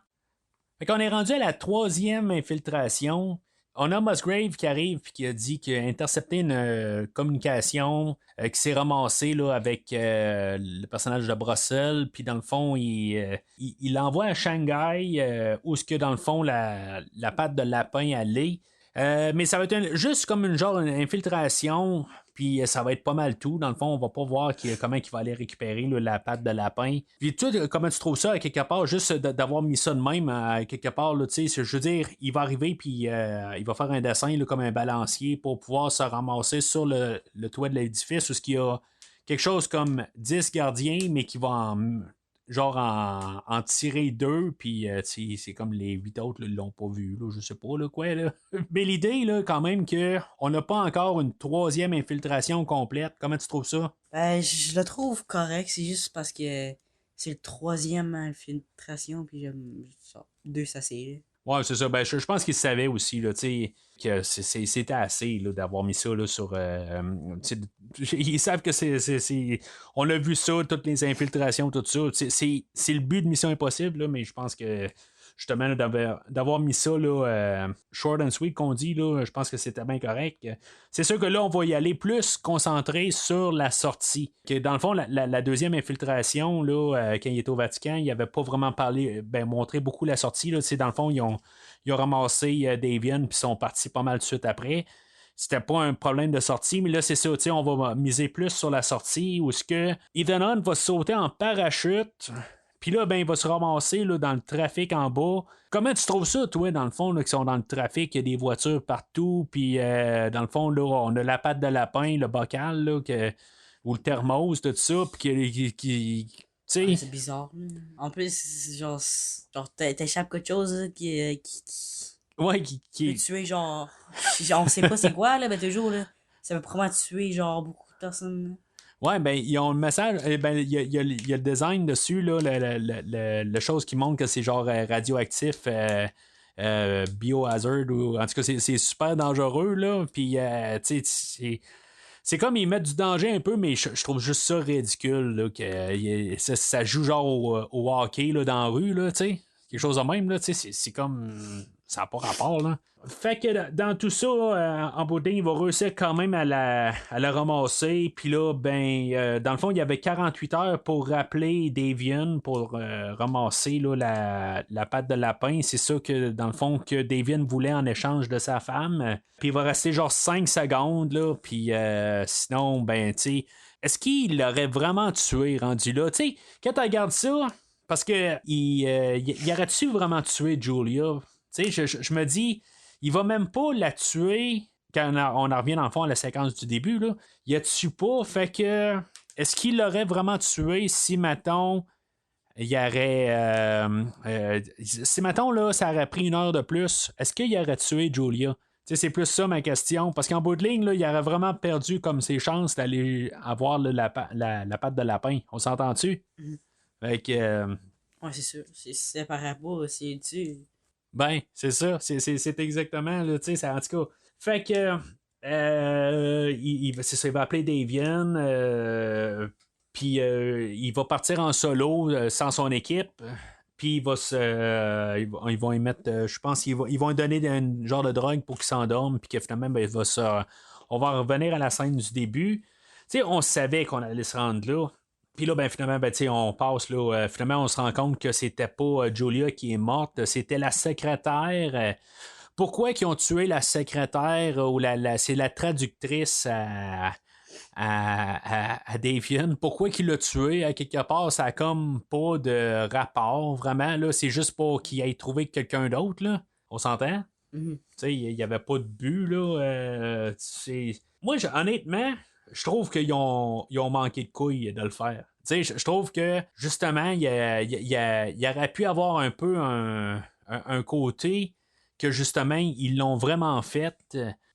Fait qu'on est rendu à la 3e infiltration. On a Musgrave qui arrive et qui a dit qu'il a intercepté une communication qui s'est ramassée là, avec le personnage de Brussels. Puis dans le fond, il l'envoie à Shanghai où ce que dans le fond la patte de lapin allait. Mais ça va être juste comme une infiltration. Puis ça va être pas mal tout. Dans le fond, on va pas voir comment il va aller récupérer là, la patte de lapin. Puis toi, comment tu trouves ça, à quelque part, juste d'avoir mis ça de même, à quelque part, là, je veux dire, il va arriver, puis il va faire un dessin là, comme un balancier pour pouvoir se ramasser sur le toit de l'édifice où il y a quelque chose comme 10 gardiens, mais qui va en tirer 2, puis c'est comme les 8 autres ne l'ont pas vu, là, je sais pas là, quoi. Là. Mais l'idée, là, quand même, qu'on n'a pas encore une 3e infiltration complète. Comment tu trouves ça? Ben, je le trouve correct, c'est juste parce que c'est le 3e infiltration, puis j'aime ça. 2, ça c'est. Ouais, c'est ça. Ben, je pense qu'ils savaient aussi là, que c'était assez là, d'avoir mis ça là, sur. Ils savent que c'est. On a vu ça, toutes les infiltrations, tout ça. C'est le but de Mission Impossible, là, mais je pense que justement d'avoir mis ça là, short and sweet qu'on dit, là, je pense que c'était bien correct. C'est sûr que là, on va y aller plus concentré sur la sortie. Que dans le fond, la 2e infiltration, là, quand il était au Vatican, il n'avait pas vraiment montré beaucoup la sortie. Là. Dans le fond, ils ont ramassé Davian puis sont partis pas mal de suite après. C'était pas un problème de sortie, mais là, c'est ça, on va miser plus sur la sortie où ce que Ethan Hunt va sauter en parachute. Puis là, ben, il va se ramasser là, dans le trafic en bas. Comment tu trouves ça, toi, dans le fond, là, qui sont dans le trafic, il y a des voitures partout, puis dans le fond, là, on a la patte de lapin, le bocal, là, ou le thermos, tout ça, puis qui c'est bizarre. Là. En plus, genre t'échappes quelque chose là, qui ouais, peut tuer, genre on sait pas c'est quoi, là, mais toujours, là, ça peut probablement tuer, genre, beaucoup personne. Ouais, ben, ils ont le message. Ben, il y a le design dessus, là, la chose qui montre que c'est genre radioactif, biohazard, ou en tout cas, c'est super dangereux, là. Puis, tu sais, c'est comme ils mettent du danger un peu, mais je trouve juste ça ridicule, là, que ça joue genre au hockey, là, dans la rue, là, tu sais. Quelque chose de même, là, tu sais, c'est comme. Ça n'a pas rapport, là. Fait que dans tout ça, en bout de ligne, il va réussir quand même à la ramasser. Puis là, ben, dans le fond, il y avait 48 heures pour rappeler Davian pour ramasser là, la patte de lapin. C'est ça que, dans le fond, que Davian voulait en échange de sa femme. Puis il va rester genre 5 secondes, là. Puis sinon, ben, tu sais, est-ce qu'il l'aurait vraiment tué rendu là? Tu sais, quand tu regardes ça, parce que il aurait-tu vraiment tué Julia? Tu sais, je me dis, il va même pas la tuer quand on en revient dans le fond à la séquence du début. Là. Il a tué pas. Fait que, est-ce qu'il l'aurait vraiment tué si, mettons, il y aurait. Si, mettons, là, ça aurait pris 1 heure de plus, est-ce qu'il aurait tué Julia? Tu sais, c'est plus ça ma question. Parce qu'en bout de ligne, là, il aurait vraiment perdu comme ses chances d'aller avoir là, la patte de lapin. On s'entend-tu? Fait que. Ouais, c'est sûr. C'est par rapport, c'est tu. Ben, c'est ça. C'est exactement, là, tu sais, en tout cas. Fait que, c'est ça, il va appeler Davian, puis il va partir en solo sans son équipe, puis il va ils vont y mettre, je pense qu'ils vont lui donner un genre de drogue pour qu'il s'endorme, puis que finalement, ben, on va revenir à la scène du début. Tu sais, on savait qu'on allait se rendre là. Puis là, ben, finalement, ben, on passe, là, finalement, on se rend compte que c'était pas Julia qui est morte, c'était la secrétaire. Pourquoi ils ont tué la secrétaire ou c'est la traductrice à Davian? Pourquoi qu'il l'a tué? À quelque part, ça a comme pas de rapport, vraiment. Là, c'est juste pour qu'il ait trouvé quelqu'un d'autre. Là. On s'entend? Tu sais, il n'y avait pas de but. Là, moi, honnêtement, je trouve qu'ils ont manqué de couilles de le faire. Tu sais, je trouve que, justement, il aurait pu avoir un peu un côté que, justement, ils l'ont vraiment fait.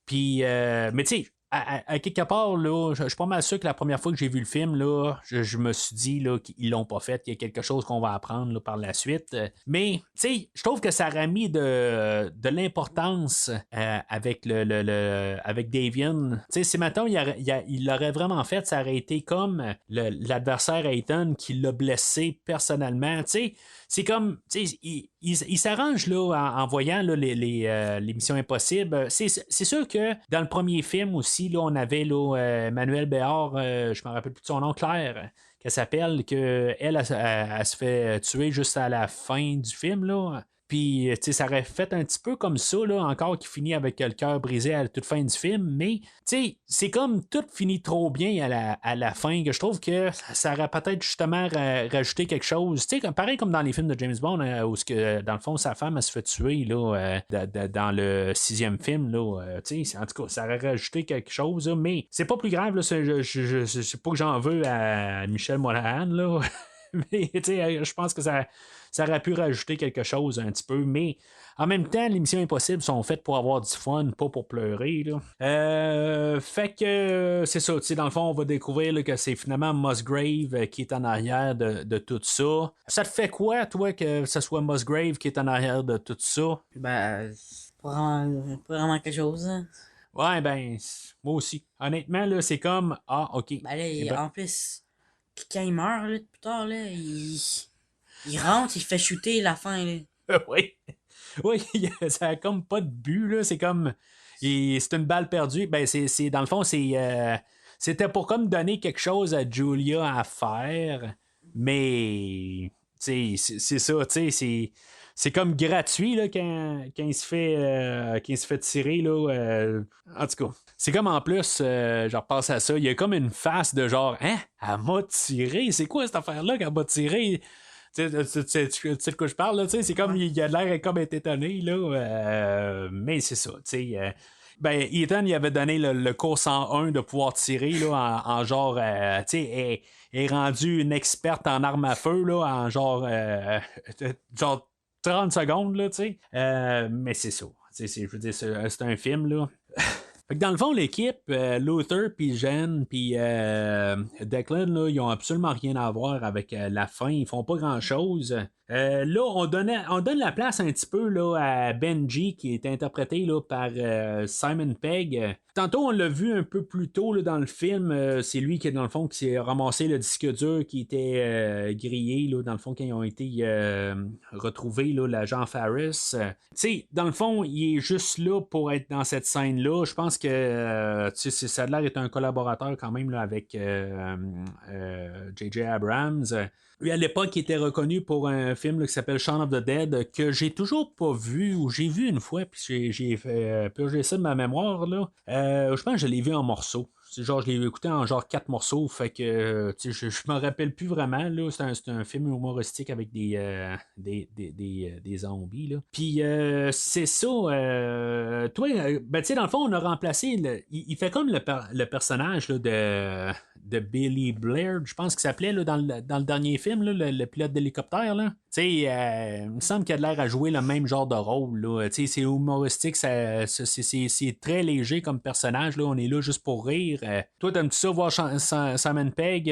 Puis, mais tu sais, à quelque part, là, je suis pas mal sûr que la première fois que j'ai vu le film, là, je me suis dit là, qu'ils l'ont pas fait, qu'il y a quelque chose qu'on va apprendre là, par la suite. Mais, tu sais, je trouve que ça aurait mis de l'importance avec avec Davian. Tu sais, si maintenant il l'aurait vraiment fait, ça aurait été comme l'adversaire Ethan qui l'a blessé personnellement. Tu sais, c'est comme, tu sais, il s'arrange là en voyant là, les Missions Impossibles. C'est sûr que dans le premier film aussi, là, on avait là, Manuel Béard, je me rappelle plus de son nom, Claire, qu'elle s'appelle, qu'elle se fait tuer juste à la fin du film. Là. Puis, tu sais, ça aurait fait un petit peu comme ça, là, encore qui finit avec le cœur brisé à la toute fin du film. Mais, tu sais, c'est comme tout finit trop bien à la fin, que je trouve que ça aurait peut-être justement rajouté quelque chose. Tu sais, pareil comme dans les films de James Bond, où dans le fond, sa femme, elle se fait tuer, là, dans le 6e film, là. Tu sais, en tout cas, ça aurait rajouté quelque chose, là, mais c'est pas plus grave, là. Je sais pas que j'en veux à Michel Monaghan, là. Mais, tu sais, je pense que ça aurait pu rajouter quelque chose un petit peu, mais en même temps, les Missions Impossibles sont faites pour avoir du fun, pas pour pleurer. Là. Fait que c'est ça, tu sais, dans le fond, on va découvrir là, que c'est finalement Musgrave qui est en arrière de tout ça. Ça te fait quoi, toi, que ce soit Musgrave qui est en arrière de tout ça? Ben, c'est pas vraiment quelque chose. Hein. Ouais, ben, moi aussi. Honnêtement, là, c'est comme, ah, ok. Ben là, en plus, quand il meurt, là, plus tard, là, il rentre, il fait shooter la fin, là. Oui. Oui, ça a comme pas de but, là. C'est comme. C'est une balle perdue. Ben, dans le fond, c'était pour comme donner quelque chose à Julia à faire. Mais. C'est ça, tu sais, c'est comme gratuit là, quand il se fait tirer. Là, en tout cas, c'est comme en plus, je repasse à ça, il y a comme une face de genre, hein, elle m'a tiré, c'est quoi cette affaire-là qu'elle m'a tiré? Tu sais de quoi je parle, là, c'est comme il a l'air comme être étonné, là, mais c'est ça, tu sais. Ben, Ethan, il avait donné le cours 101 de pouvoir tirer là, en genre, tu sais, est rendu une experte en armes à feu là, en genre 30 secondes, là, tu sais. Mais c'est ça. Je veux dire, c'est un film, là. Fait que dans le fond, l'équipe, Luther, puis Jen, puis Declan, là, ils ont absolument rien à voir avec la fin. Ils font pas grand-chose. Là, on donne la place un petit peu là, à Benji, qui est interprété là, par Simon Pegg. Tantôt, on l'a vu un peu plus tôt là, dans le film. C'est lui qui, dans le fond, qui s'est ramassé le disque dur qui était grillé, là, dans le fond, quand ils ont été retrouvés, là, l'agent Farris. Tu sais, dans le fond, il est juste là pour être dans cette scène-là. Je pense que ça a l'air d'être un collaborateur quand même là, avec J.J. Abrams. Lui, à l'époque, il était reconnu pour un film là, qui s'appelle Shaun of the Dead, que j'ai toujours pas vu, ou j'ai vu une fois, puis j'ai purgé ça de ma mémoire. Là. Je pense que je l'ai vu en morceaux. C'est genre, je l'ai écouté en genre 4 morceaux, fait que je me rappelle plus vraiment. Là. C'est un film humoristique avec des zombies. Là. Puis c'est ça. Toi, ben, dans le fond, on a remplacé. Il fait comme le personnage là, de Billy Blair, je pense qu'il s'appelait là, dans le dernier film, là, le pilote d'hélicoptère. Là. Il me semble qu'il a l'air à jouer le même genre de rôle. Là. C'est humoristique, c'est très léger comme personnage. Là. On est là juste pour rire. Toi, t'aimes-tu ça voir Simon Pegg?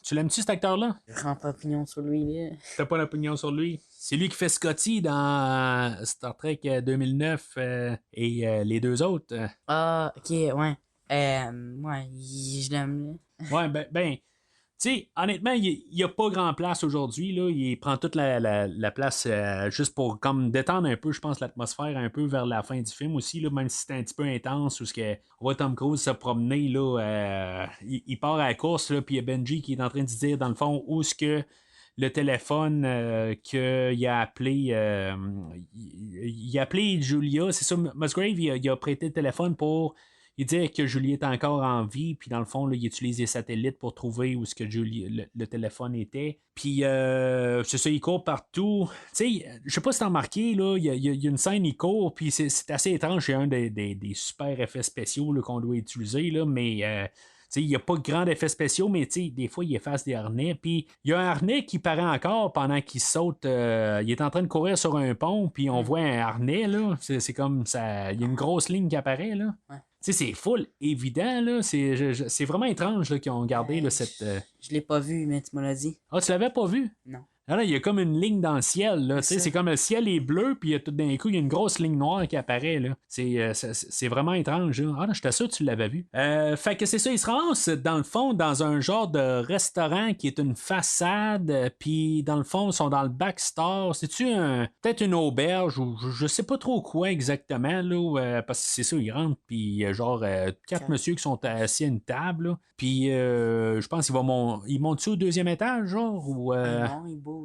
Tu l'aimes-tu cet acteur-là? Je rends pas opinion sur lui. Là. T'as pas d'opinion sur lui? C'est lui qui fait Scotty dans Star Trek 2009 et les deux autres. Ah, ok, ouais. Je l'aime. Ouais, ben tu sais, honnêtement, il n'y a pas grand place aujourd'hui. Là. Il prend toute la place juste pour comme détendre un peu, je pense, l'atmosphère un peu vers la fin du film aussi, là, même si c'est un petit peu intense, où on voit Tom Cruise se promener, là, il part à la course, puis il y a Benji qui est en train de dire, dans le fond, où est-ce que le téléphone qu'il a appelé il a appelé Julia, c'est ça, Musgrave, il a prêté le téléphone pour il dit que Julie est encore en vie, puis dans le fond, là, il utilise des satellites pour trouver où est-ce que le téléphone était. Puis, c'est ça, il court partout. Tu sais, je sais pas si t'as remarqué, là, il y a une scène, il court, puis c'est assez étrange. C'est un des super effets spéciaux là, qu'on doit utiliser, là, mais... il n'y a pas de grands effets spéciaux, mais des fois, il efface des harnais. Puis, il y a un harnais qui paraît encore pendant qu'il saute. Il est en train de courir sur un pont, puis on voit un harnais. Là. C'est comme ça. Il y a une grosse ligne qui apparaît. Là. Ouais. C'est full évident. Là. C'est vraiment étrange là, qu'ils ont gardé là, cette. Je l'ai pas vu, mais tu me l'as dit. Ah, tu l'avais pas vu? Non. Là, il y a comme une ligne dans le ciel. Là, c'est comme le ciel est bleu, puis tout d'un coup, il y a une grosse ligne noire qui apparaît. Là. C'est vraiment étrange. Là. Ah, non, j'étais sûr que tu l'avais vu. Fait que c'est ça, il se ramasse dans le fond dans un genre de restaurant qui est une façade, puis dans le fond, ils sont dans le backstore. C'est-tu peut-être une auberge ou je sais pas trop quoi exactement, là, parce que c'est ça, ils rentrent, puis il y a genre 4 messieurs qui sont assis à une table, là, puis je pense qu'ils montent-tu au 2e étage, genre, ou... Non, ils bougent.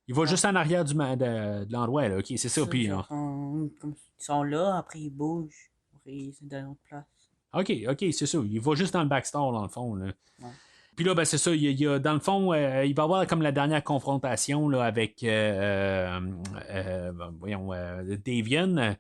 Il va juste en arrière de l'endroit, là. OK, c'est ça. Puis, comme ils sont là, après ils bougent. Après, c'est dans une autre place. OK, c'est ça. Il va juste dans le backstore, dans le fond. Là. Ouais. Puis là, ben, c'est ça. Il y a, dans le fond, il va y avoir comme la dernière confrontation là, avec Davian.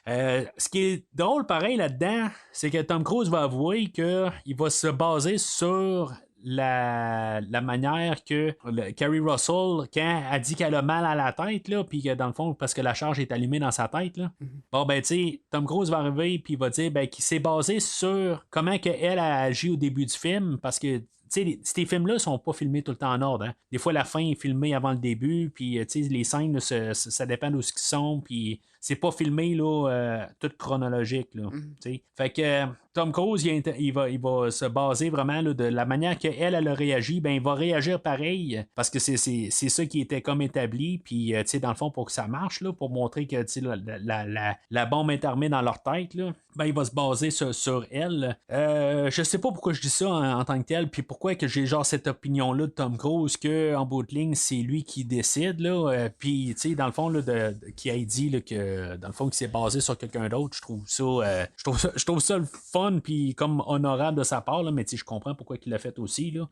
Ce qui est drôle, pareil, là-dedans, c'est que Tom Cruise va avouer qu'il va se baser sur la manière que Carrie Russell, quand elle dit qu'elle a mal à la tête, là, puis que dans le fond, parce que la charge est allumée dans sa tête, là, bon, ben, tu sais, Tom Cruise va arriver, puis il va dire ben, qu'il s'est basé sur comment qu'elle a agi au début du film, parce que ces films-là sont pas filmés tout le temps en ordre. Hein. Des fois, la fin est filmée avant le début, puis les scènes, là, ça dépend d'où ils sont, puis c'est pas filmé là, tout chronologique. Là, fait que Tom Cruise, il va se baser vraiment là, de la manière qu'elle a réagi, ben il va réagir pareil, parce que c'est ça qui était comme établi, puis dans le fond, pour que ça marche, là, pour montrer que la bombe est armée dans leur tête, là, ben il va se baser sur elle. Je sais pas pourquoi je dis ça en tant que tel, puis pourquoi que j'ai genre cette opinion-là de Tom Cruise, qu'en bout de ligne, c'est lui qui décide, là, puis dans le fond, là, qui a dit là, que dans le fond, qui s'est basé sur quelqu'un d'autre, je trouve ça le fun, puis comme honorable de sa part, là, mais je comprends pourquoi il l'a fait aussi. Là.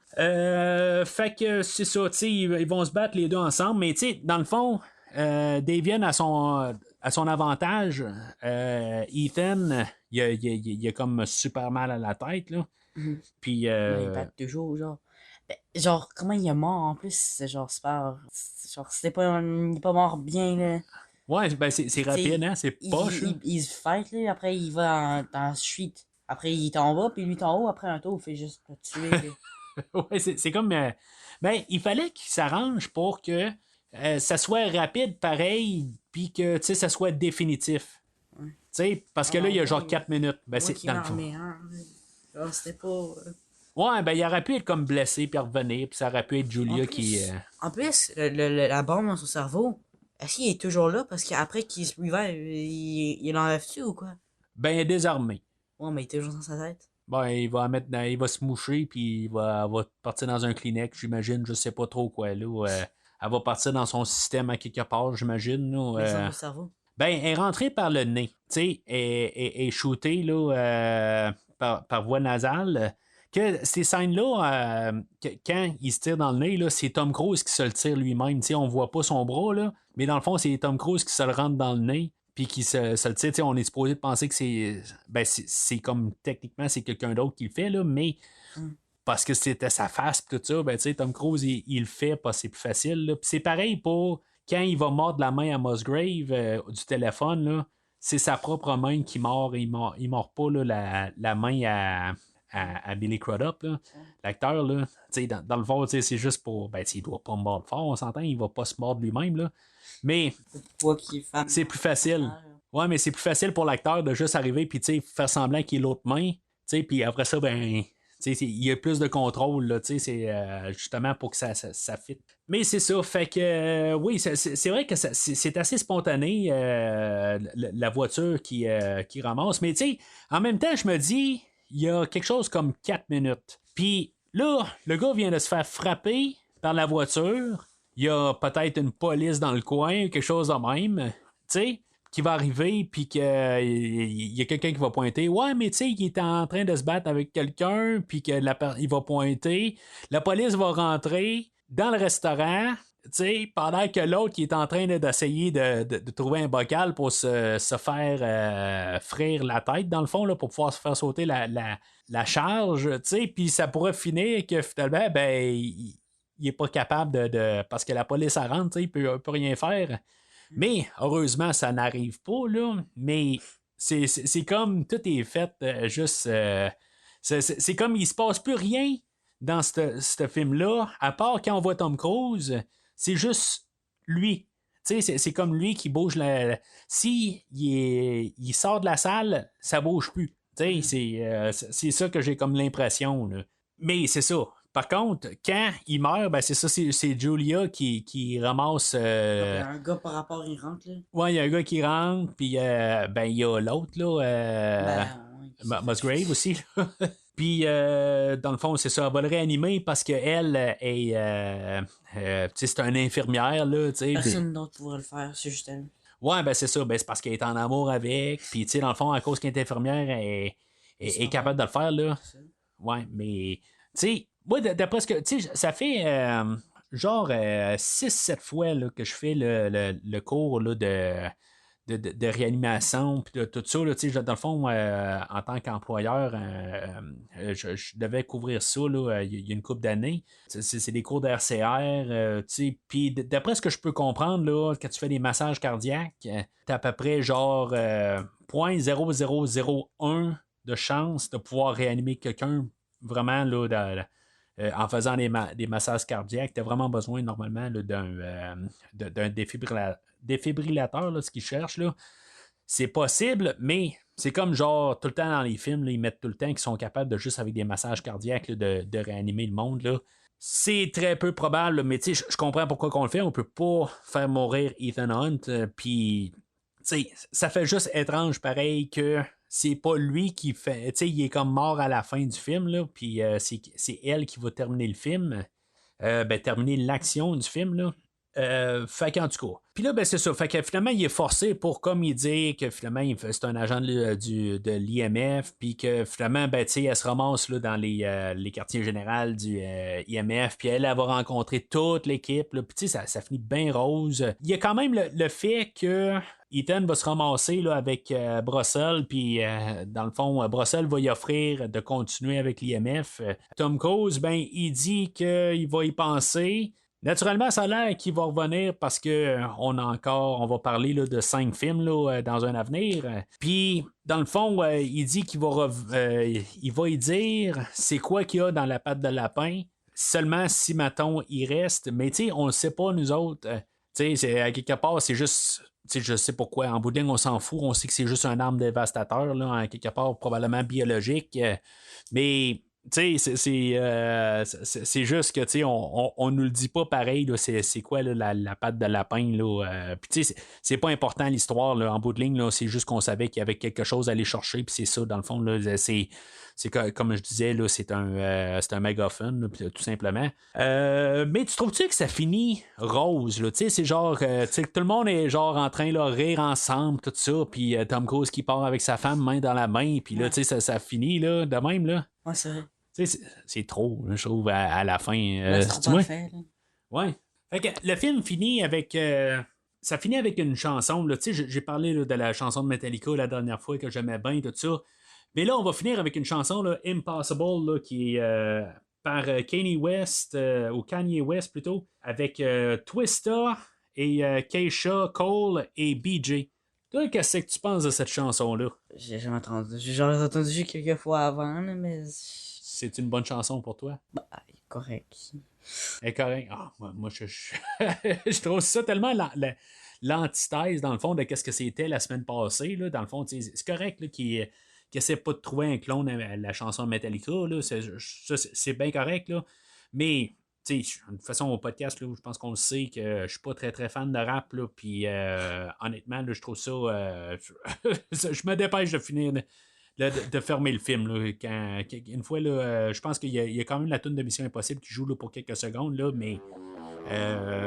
Fait que c'est ça, ils vont se battre les deux ensemble, mais dans le fond, Davian a son avantage. Ethan, il a comme super mal à la tête, là. Puis. Il bat toujours, genre. Genre, comment il est mort en plus? C'est genre super. Genre, il est pas mort bien, là. Ouais, ben c'est rapide, hein? C'est poche. Il se fight, là. Après, il va dans la suite. Après, il est en bas, puis lui est en haut. Après un tour, il fait juste le tuer. Là. Ouais, c'est comme. Ben, il fallait qu'il s'arrange pour que ça soit rapide pareil, puis que ça soit définitif. Ouais. Parce que là, il y a genre ouais. 4 minutes. Ben, Moi c'est qui dans m'en le fond. remets un. Genre, c'était pas. Ouais, ben, il aurait pu être comme blessé, puis revenir, puis ça aurait pu être Julia En qui. plus, en plus la bombe dans son cerveau, est-ce qu'il est toujours là? Parce qu'après qu'il se revive, il l'enlève-tu ou quoi? Ben, désarmé. Ouais, mais il est toujours dans sa tête. Ben, il va se moucher, puis elle va partir dans un Kleenex, j'imagine, je sais pas trop quoi, là. Elle va partir dans son système à quelque part, j'imagine, là. Mais dans le cerveau. Ben, elle est rentrée par le nez, tu sais, elle est shootée, là, par voie nasale. Que ces scènes-là, quand il se tire dans le nez, là, c'est Tom Cruise qui se le tire lui-même. Tu sais, on voit pas son bras, là, mais dans le fond, c'est Tom Cruise qui se le rentre dans le nez, puis qui se le tire. Tu sais, on est supposé de penser que c'est comme, techniquement, c'est quelqu'un d'autre qui le fait, là, mais parce que c'était sa face, pis tout ça, ben, tu sais, Tom Cruise, il le fait, parce que c'est plus facile, là. Puis c'est pareil pour quand il va mordre la main à Musgrave du téléphone, là, c'est sa propre main qui mord. Il mord pas là, la main à Billy Crudup, là, l'acteur. Là. Dans le fond, c'est juste pour. Ben, il doit pas mordre fort, on s'entend, il va pas se mordre lui-même. Là. Mais c'est plus facile. Ouais, mais c'est plus facile pour l'acteur de juste arriver et faire semblant qu'il est l'autre main. Puis après ça, ben. Il y a plus de contrôle, là, c'est justement pour que ça fit. Mais c'est ça, fait que oui, c'est vrai que c'est assez spontané, la voiture qui ramasse. Mais en même temps, je me dis, il y a quelque chose comme 4 minutes. Puis là, le gars vient de se faire frapper par la voiture. Il y a peut-être une police dans le coin, quelque chose de même, qui va arriver, puis qu'il y a quelqu'un qui va pointer. Ouais, mais tu sais, il est en train de se battre avec quelqu'un, puis qu'il va pointer. La police va rentrer dans le restaurant, tu sais, pendant que l'autre qui est en train d'essayer de trouver un bocal pour se faire frire la tête, dans le fond, là, pour pouvoir se faire sauter la charge, tu sais, puis ça pourrait finir que finalement, ben, il est pas capable parce que la police rentre, tu sais, il peut rien faire. Mais heureusement, ça n'arrive pas, là. Mais c'est comme tout est fait juste. C'est comme il se passe plus rien dans ce film-là, à part quand on voit Tom Cruise, c'est juste lui. C'est comme lui qui bouge si il sort de la salle, ça bouge plus. C'est ça que j'ai comme l'impression. Là. Mais c'est ça. Par contre, quand il meurt, ben c'est ça, c'est Julia qui ramasse. Un gars par rapport, il rentre, là. Ouais, il y a un gars qui rentre, puis ben il y a l'autre, là. Musgrave aussi, là. Puis, dans le fond, c'est ça, elle va le réanimer parce qu'elle est. C'est une infirmière, là. Personne d'autre pourrait le faire, c'est juste elle. Ouais, ben c'est ça, ben c'est parce qu'elle est en amour avec, puis dans le fond, à cause qu'elle est infirmière, elle est capable de le faire, là. Ouais, mais, moi, d'après ce que. Ça fait genre 6-7 fois là, que je fais le cours là, de réanimation, puis de tout ça. Là, dans le fond, en tant qu'employeur, je devais couvrir ça là, il y a une couple d'années. C'est des cours d'RCR. Puis d'après ce que je peux comprendre, là, quand tu fais des massages cardiaques, tu as à peu près genre 0.0001 de chance de pouvoir réanimer quelqu'un vraiment là, en faisant des massages cardiaques. Tu as vraiment besoin normalement là, d'un défibrillateur, là, ce qu'ils cherchent. Là. C'est possible, mais c'est comme genre tout le temps dans les films, là, ils mettent tout le temps qu'ils sont capables de juste avec des massages cardiaques là, de réanimer le monde. Là. C'est très peu probable, là, mais je comprends pourquoi on le fait. On peut pas faire mourir Ethan Hunt. Puis ça fait juste étrange pareil que c'est pas lui qui fait. Il est comme mort à la fin du film, là, puis c'est elle qui va terminer le film. Terminer l'action du film, là. Fait qu'en tout cas. Puis là, ben c'est ça. Fait que finalement, il est forcé pour, comme il dit, que finalement, c'est un agent de l'IMF, puis que finalement, ben, elle se ramasse là, dans les quartiers généraux du IMF, puis elle va rencontrer toute l'équipe, puis ça finit bien rose. Il y a quand même le fait que Ethan va se ramasser là, avec Brussels, puis dans le fond, Brussels va y offrir de continuer avec l'IMF. Tom Cruise, ben, il dit qu'il va y penser, Naturellement, ça a l'air qu'il va revenir parce que on va parler là, de 5 films là, dans un avenir. Puis, dans le fond, il dit qu'il il va y dire c'est quoi qu'il y a dans la patte de lapin. Seulement si, mettons, il reste. Mais tu sais, on le sait pas, nous autres. Tu sais, à quelque part, c'est juste. Tu sais, je sais pourquoi. En bout de ligne, on s'en fout. On sait que c'est juste un arme dévastateur, là, à quelque part, probablement biologique. Mais. Tu sais, c'est juste que, tu sais, on nous le dit pas pareil, là, c'est quoi là, la patte de lapin, là. Puis, tu sais, c'est pas important l'histoire, là, en bout de ligne, là, c'est juste qu'on savait qu'il y avait quelque chose à aller chercher, puis c'est ça, dans le fond, là, c'est comme je disais, là, c'est un mégaphone, là, tout simplement. Mais tu trouves-tu que ça finit rose, là, tu sais, c'est genre, tu sais, tout le monde est genre en train de rire ensemble, tout ça, puis Tom Cruise qui part avec sa femme main dans la main, puis là, tu sais, ça finit, là, de même, là. Ouais, c'est vrai. C'est trop, je trouve, à la fin. C'est trop parfait, là. Ouais. Fait que le film finit avec. Ça finit avec une chanson. Tu sais, j'ai parlé là, de la chanson de Metallica la dernière fois que j'aimais bien, tout ça. Mais là, on va finir avec une chanson, là, Impossible, là, qui est par Kanye West, ou Kanye West plutôt, avec Twista et Keisha Cole et BJ. Toi, qu'est-ce que tu penses de cette chanson-là? J'ai jamais entendu. J'ai entendu quelques fois avant, là, mais. C'est une bonne chanson pour toi? Bah, correct. Elle est correcte. Ah, moi je trouve ça tellement l'antithèse, dans le fond, de ce que c'était la semaine passée. Là, dans le fond, c'est correct là, qu'il essaie pas de trouver un clone à la chanson de Metallica. Là, c'est bien correct. Là, mais, de toute façon, au podcast, là, je pense qu'on le sait que je suis pas très très fan de rap. Puis, honnêtement, là, je trouve ça. Je me dépêche de finir. De fermer le film. Là, une fois, là, je pense qu'il y a quand même la toune de Mission Impossible qui joue là, pour quelques secondes, là, mais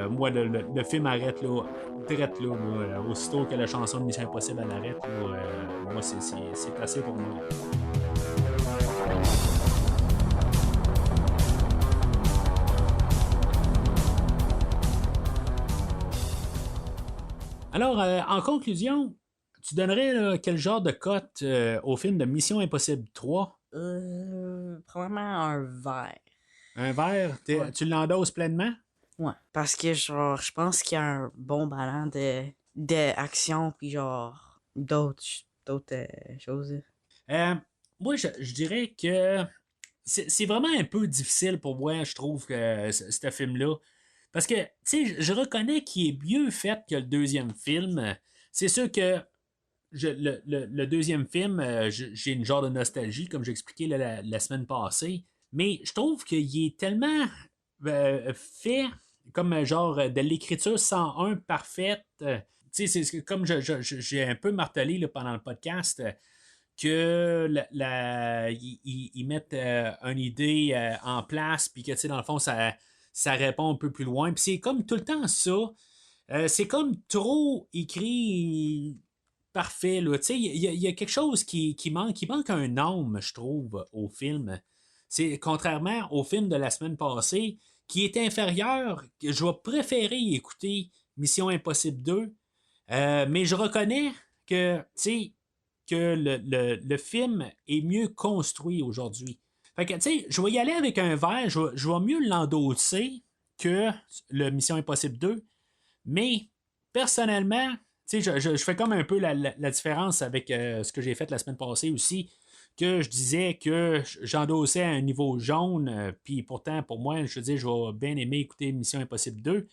moi, le film arrête là, direct là, aussitôt que la chanson de Mission Impossible elle arrête. Là, moi, c'est assez pour moi. Alors, en conclusion, tu donnerais là, quel genre de cote au film de Mission Impossible 3? Probablement un verre. Un verre? Ouais. Tu l'endosses pleinement? Ouais. Parce que, genre, je pense qu'il y a un bon ballon d'action, puis genre, d'autres choses. Moi, je dirais que c'est vraiment un peu difficile pour moi, je trouve, ce film-là. Parce que, tu sais, je reconnais qu'il est mieux fait que le deuxième film. C'est sûr que le deuxième film, j'ai une genre de nostalgie, comme j'expliquais la semaine passée. Mais je trouve qu'il est tellement fait comme genre de l'écriture 101 parfaite. Tu sais, c'est comme j'ai un peu martelé là, pendant le podcast que ils mettent une idée en place, puis que, tu sais, dans le fond, ça répond un peu plus loin. Puis c'est comme tout le temps ça. C'est comme trop écrit parfait. Il y a quelque chose qui manque. Il manque un âme, je trouve, au film. C'est contrairement au film de la semaine passée, qui est inférieur, que je vais préférer écouter Mission Impossible 2. Mais je reconnais que, que le film est mieux construit aujourd'hui. Fait que, je vais y aller avec un verre, je vais mieux l'endosser que le Mission Impossible 2. Mais, personnellement, je fais comme un peu la différence avec ce que j'ai fait la semaine passée aussi, que je disais que j'endossais à un niveau jaune, puis pourtant, pour moi, je veux dire, je vais bien aimer écouter Mission Impossible 2.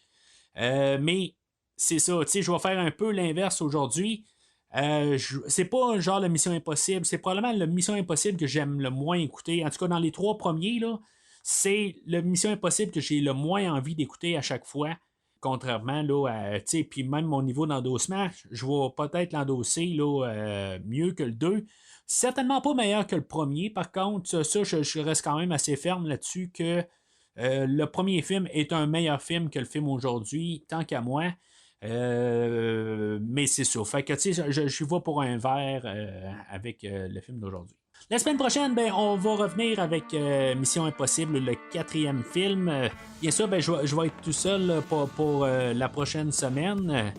Mais c'est ça, je vais faire un peu l'inverse aujourd'hui. C'est pas genre la Mission Impossible, c'est probablement la Mission Impossible que j'aime le moins écouter. En tout cas, dans les 3 premiers, là, c'est la Mission Impossible que j'ai le moins envie d'écouter à chaque fois. Contrairement là, puis même mon niveau d'endossement, je vais peut-être l'endosser là, mieux que le 2. Certainement pas meilleur que le premier. Par contre, ça, je reste quand même assez ferme là-dessus que le premier film est un meilleur film que le film aujourd'hui, tant qu'à moi. Mais c'est ça. Fait que, je vais pour un verre avec le film d'aujourd'hui. La semaine prochaine, on va revenir avec Mission Impossible, le 4e film. Bien sûr, je vais être tout seul pour la prochaine semaine.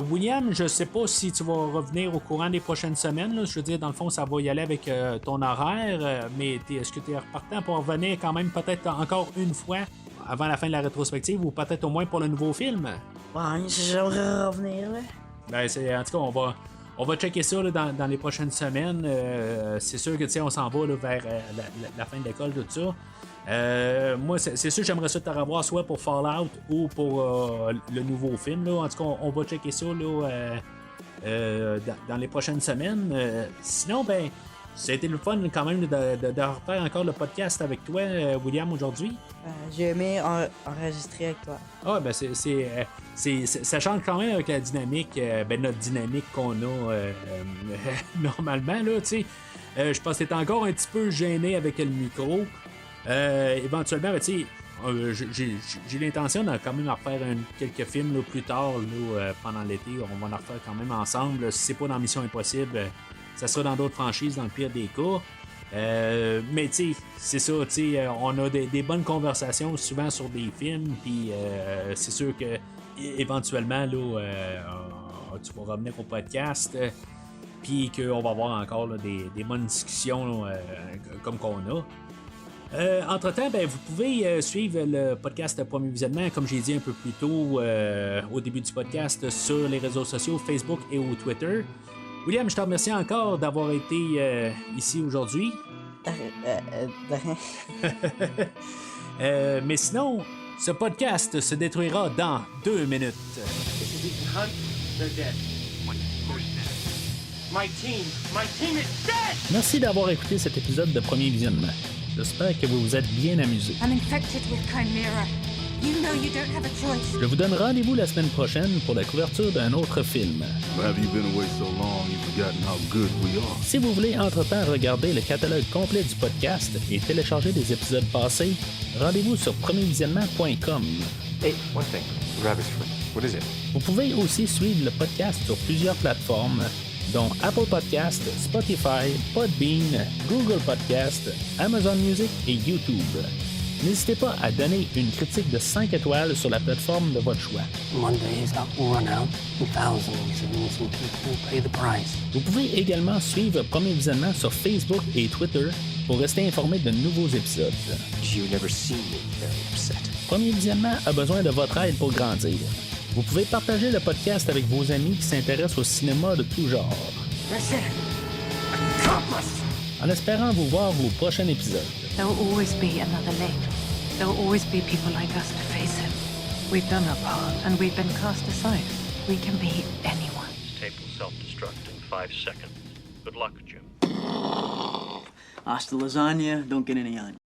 William, je sais pas si tu vas revenir au courant des prochaines semaines. Là. Je veux dire, dans le fond, ça va y aller avec ton horaire. Mais est-ce que tu es repartant pour revenir quand même peut-être encore une fois? avant la fin de la rétrospective ou peut-être au moins pour le nouveau film? Ouais, j'aimerais revenir, là. Ben, en tout cas, on va checker ça là, dans les prochaines semaines. C'est sûr que on s'en va là, vers la fin de l'école, tout ça. Moi, c'est sûr que j'aimerais ça te revoir soit pour Fallout ou pour le nouveau film. Là. En tout cas, on va checker ça là, dans les prochaines semaines. Sinon, ben, c'était le fun quand même de refaire encore le podcast avec toi, William, aujourd'hui. J'ai aimé enregistrer avec toi. Ah, ben ça change quand même avec la dynamique, notre dynamique qu'on a normalement, là, tu sais. Je pense que t'es encore un petit peu gêné avec le micro. Éventuellement, ben, tu sais, j'ai l'intention de quand même en refaire quelques films là, plus tard, là, pendant l'été. On va en refaire quand même ensemble. Si c'est pas dans Mission Impossible, ça sera dans d'autres franchises, dans le pire des cas. Mais tu sais, c'est ça, tu sais, on a des bonnes conversations souvent sur des films, puis c'est sûr que éventuellement là, tu vas revenir au podcast, puis qu'on va avoir encore là, des bonnes discussions comme qu'on a. Entre-temps, ben, vous pouvez suivre le podcast Premier Visionnement, comme j'ai dit un peu plus tôt au début du podcast, sur les réseaux sociaux, Facebook et au Twitter. William, je te remercie encore d'avoir été ici aujourd'hui. Mais sinon, ce podcast se détruira dans 2 minutes. Merci d'avoir écouté cet épisode de Premier Visionnement. J'espère que vous vous êtes bien amusés. I'm infected with Chimera. You know you don't have a choice. Je vous donne rendez-vous la semaine prochaine pour la couverture d'un autre film. Have you been away so long you've forgotten how good we are? Si vous voulez entre-temps regarder le catalogue complet du podcast et télécharger des épisodes passés, rendez-vous sur premiervisionnement.com. Hey, one thing. Rabbit's foot. What is it? Vous pouvez aussi suivre le podcast sur plusieurs plateformes, dont Apple Podcast, Spotify, Podbean, Google Podcast, Amazon Music et YouTube. N'hésitez pas à donner une critique de 5 étoiles sur la plateforme de votre choix. Mondays will run out and thousands of innocent people will pay the price. Vous pouvez également suivre Premier Visionnement sur Facebook et Twitter pour rester informé de nouveaux épisodes. You never see me very upset. Premier Visionnement a besoin de votre aide pour grandir. Vous pouvez partager le podcast avec vos amis qui s'intéressent au cinéma de tout genre. En espérant vous voir au prochain épisode. There will always be another lane. There will always be people like us to face him. We've done our part, and we've been cast aside. We can be anyone. This tape will self-destruct in 5 seconds. Good luck, Jim. Hasta lasagna, don't get any onion.